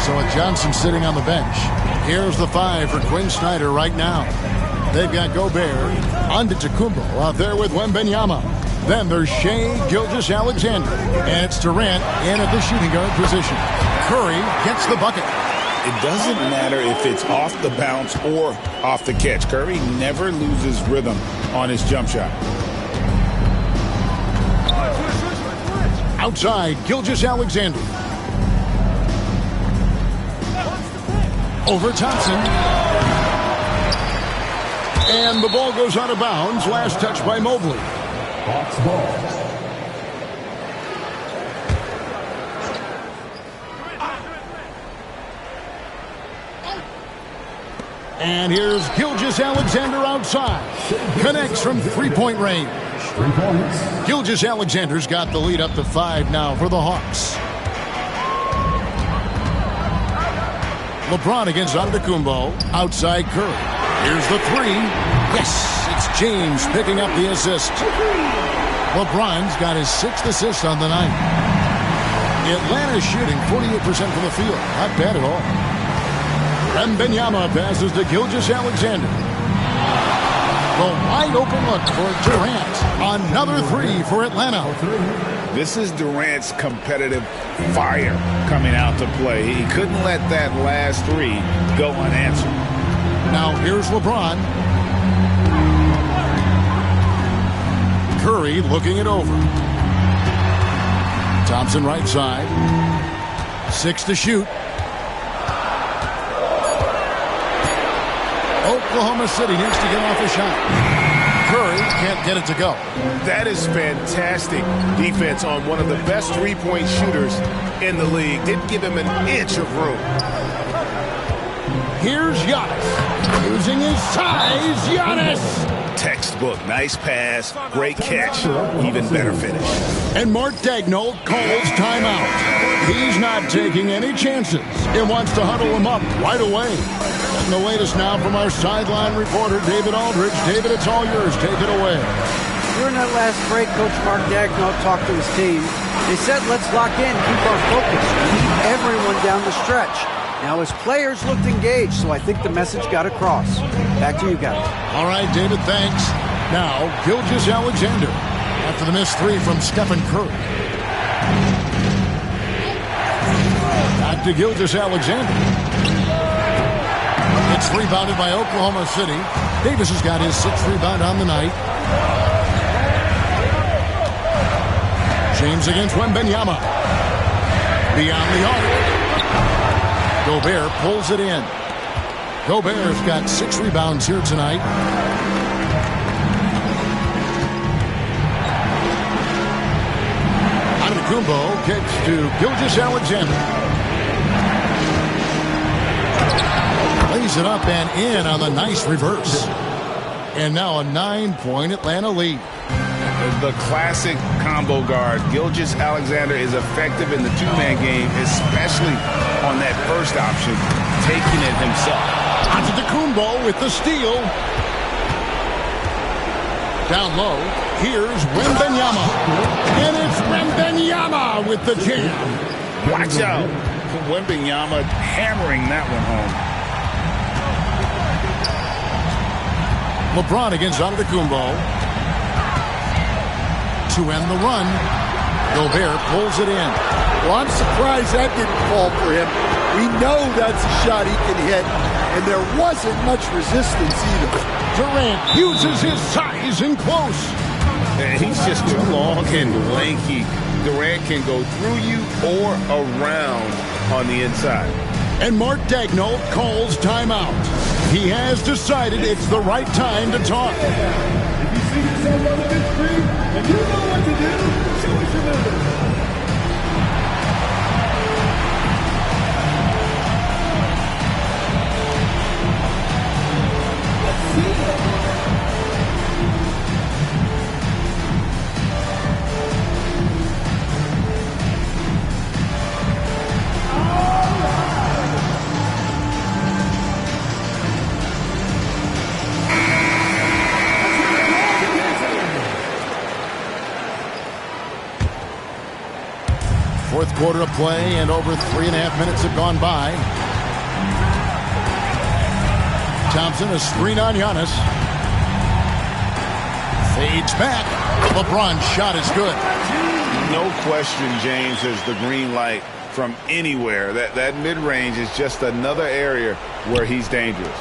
So with Johnson sitting on the bench. Here's the 5 for Quinn Snyder right now. They've got Gobert, Antetokounmpo out there with Wembanyama. Then there's Shai Gilgeous-Alexander. And it's Durant in at the shooting guard position. Curry gets the bucket. It doesn't matter if it's off the bounce or off the catch. Curry never loses rhythm on his jump shot. Outside, Gilgeous-Alexander. Over Thompson. And the ball goes out of bounds. Last touch by Mobley. Hawks ball. And here's Gilgeous-Alexander outside. Connects from 3-point range. 3 points. Gilgeous-Alexander's got the lead up to 5 now for the Hawks. LeBron against Antetokounmpo. Outside Curry. Here's the 3. Yes, it's James picking up the assist. LeBron's got his 6th assist on the night. Atlanta shooting 48% from the field. Not bad at all. Wembanyama passes to Gilgeous-Alexander. The wide open look for Durant. Another 3 for Atlanta. This is Durant's competitive fire coming out to play. He couldn't let that last 3 go unanswered. Now here's LeBron. Curry looking it over. Thompson right side. 6 to shoot. Oklahoma City needs to get off a shot. Curry can't get it to go. That is fantastic defense on one of the best three-point shooters in the league. Didn't give him an inch of room. Here's Giannis. Using his size, Giannis. Textbook. Nice pass. Great catch. Even better finish. And Mark Daigneault calls timeout. He's not taking any chances. He wants to huddle him up right away. And the latest now from our sideline reporter, David Aldridge. David, it's all yours. Take it away. During that last break, Coach Mark Daigneault talked to his team. They said, let's lock in, keep our focus, keep everyone down the stretch. Now, his players looked engaged, so I think the message got across. Back to you guys. All right, David, thanks. Now, Gilgeous-Alexander after the missed 3 from Stephen Curry. Back to Gilgeous-Alexander. It's rebounded by Oklahoma City. Davis has got his 6th rebound on the night. James against Wembanyama. Beyond the arc. Gobert pulls it in. Gobert's got 6 rebounds here tonight. Antetokounmpo kicks to Gilgeous-Alexander. Lays it up and in on the nice reverse. And now a 9-point Atlanta lead. The classic combo guard. Gilgeous-Alexander is effective in the 2-man game, especially on that first option, taking it himself. Antetokounmpo with the steal. Down low, here's Wembanyama. And it's Wembanyama with the jam. Watch out. Wembanyama hammering that one home. LeBron against Antetokounmpo. To end the run, Gobert pulls it in. Well, I'm surprised that didn't fall for him. We know that's a shot he can hit, and there wasn't much resistance either. Durant uses his size in close. And he's just too long and lanky. Durant can go through you or around on the inside. And Mark Daigneault calls timeout. He has decided it's the right time to talk. If you see yourself on the big screen and you know what to do, show us your number. Fourth quarter of play, and over 3.5 minutes have gone by. Thompson, a screen on Giannis. Fades back. LeBron's shot is good. No question, James has the green light from anywhere. That mid-range is just another area where he's dangerous.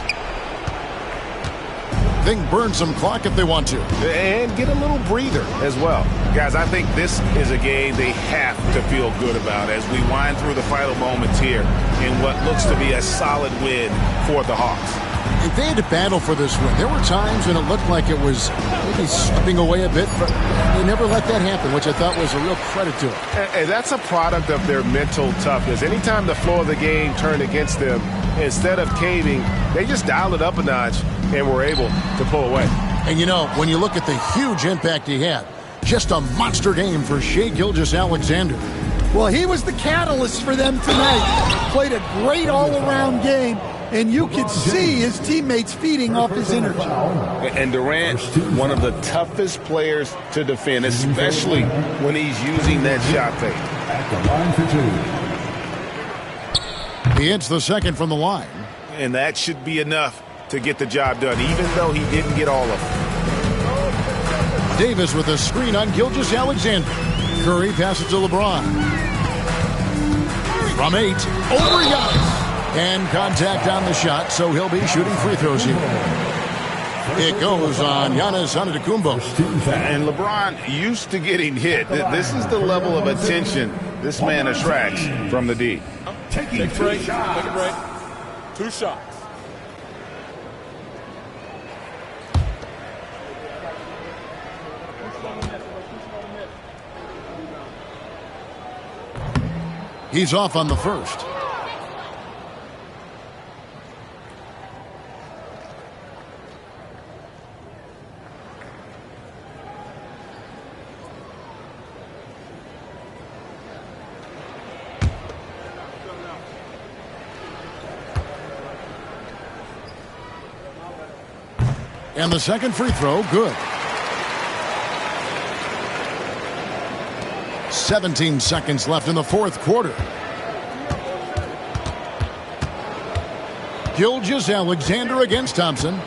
They can burn some clock if they want to. And get a little breather as well. Guys, I think this is a game they have to feel good about as we wind through the final moments here in what looks to be a solid win for the Hawks. If they had to battle for this win, there were times when it looked like it was maybe slipping away a bit, but they never let that happen, which I thought was a real credit to them. And that's a product of their mental toughness. Anytime the flow of the game turned against them, instead of caving, they just dialed it up a notch and were able to pull away. And you know, when you look at the huge impact he had, just a monster game for Shai Gilgeous-Alexander. Well, he was the catalyst for them tonight. Played a great all-around game, and you could see his teammates feeding off his energy. And Durant, one of the toughest players to defend, especially when he's using that shot fake. At the line for 2. He hits the second from the line. And that should be enough to get the job done, even though he didn't get all of it. Davis with a screen on Gilgeous-Alexander. Curry passes to LeBron. From 8, over Giannis. And contact on the shot, so he'll be shooting free throws here. It goes on Giannis Antetokounmpo. And LeBron used to getting hit. This is the level of attention this man attracts from the D. Taking a break. Take a break. 2 shots. He's off on the first. And the second free throw, good. 17 seconds left in the fourth quarter. Gilgeous-Alexander against Thompson.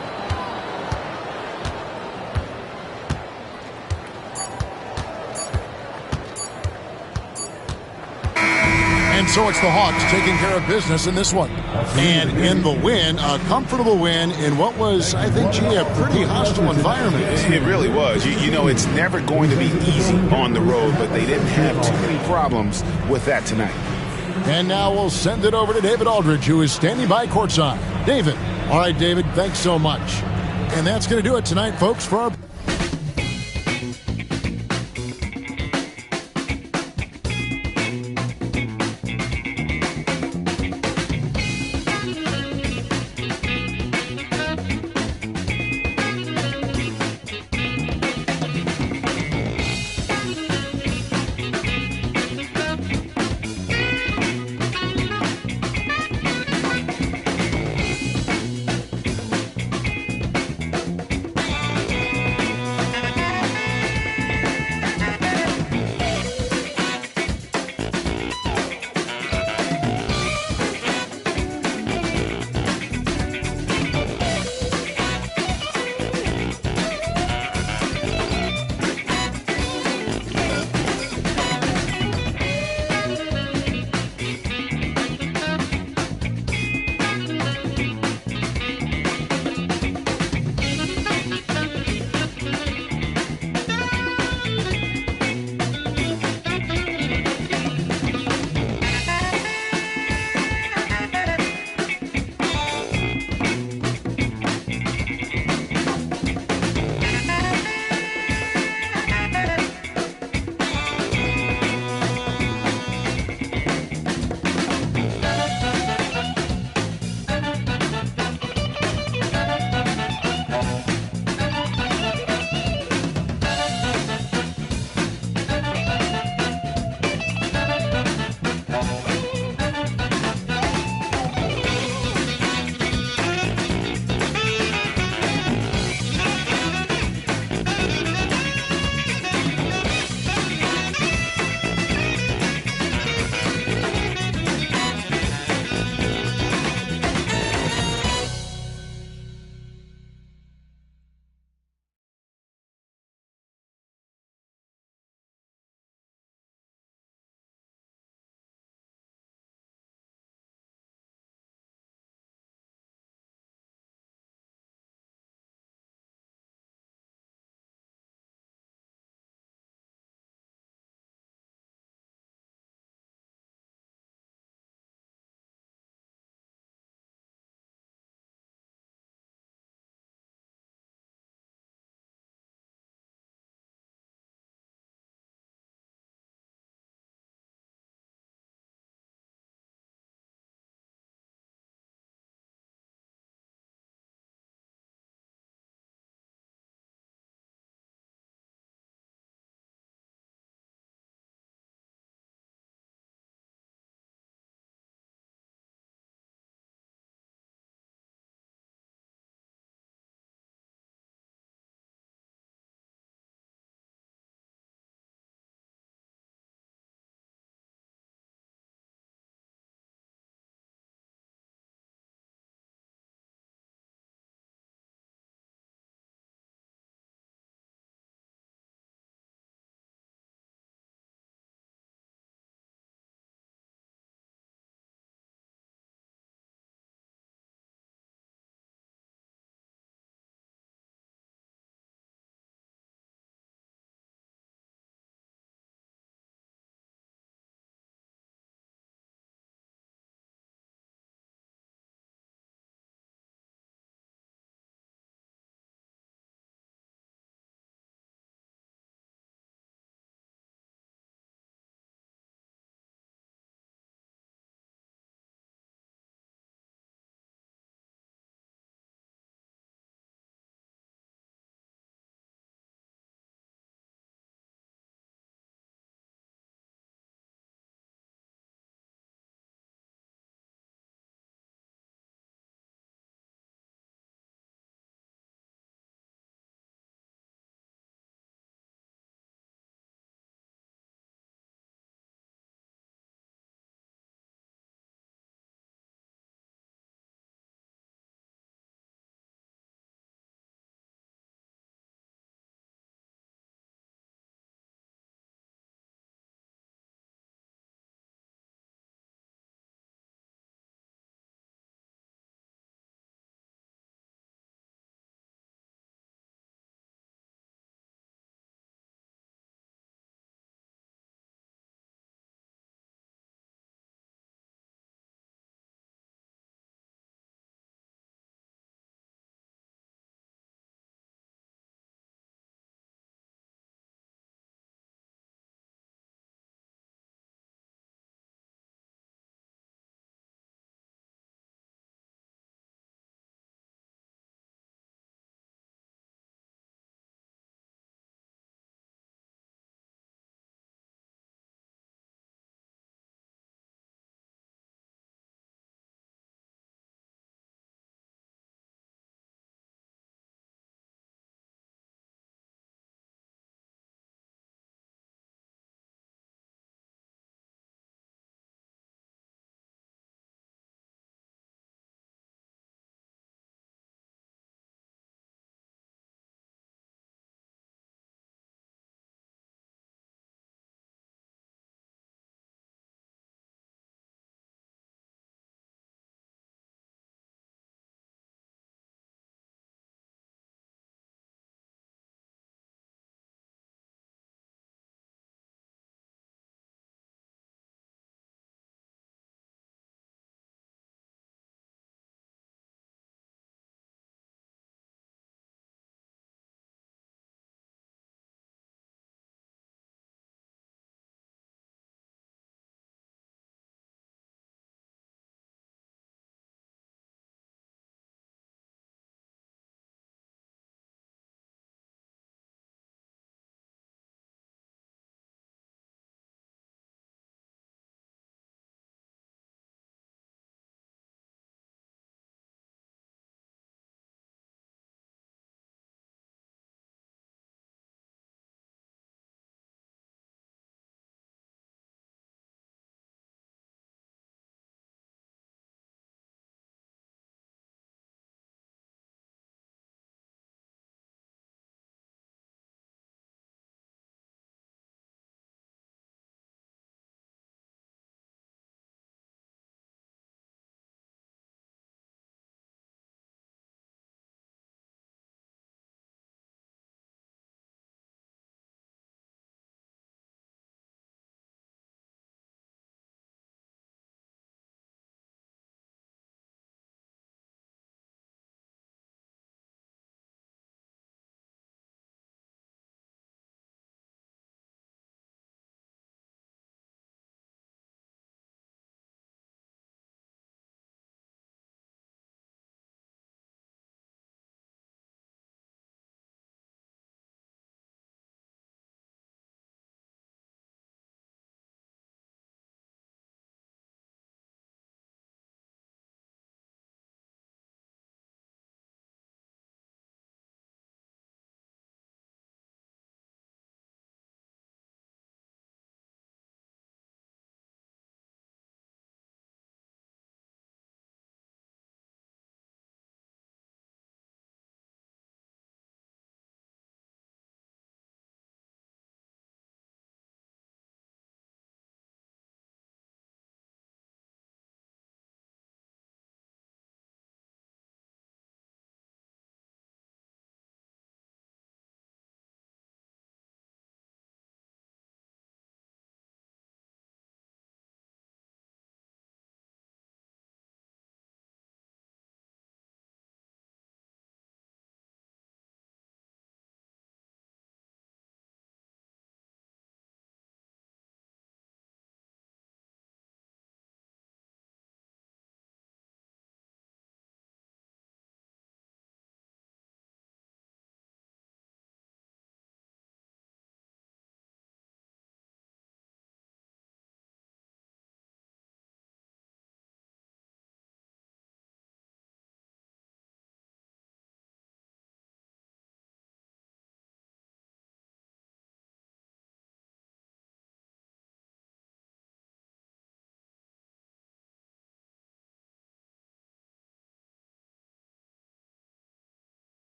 And so it's the Hawks taking care of business in this one. And in the win, a comfortable win in what was, I think, a pretty hostile environment. It really was. You know, it's never going to be easy on the road, but they didn't have too many problems with that tonight. And now we'll send it over to David Aldridge, who is standing by courtside. David. All right, David, thanks so much. And that's going to do it tonight, folks, for our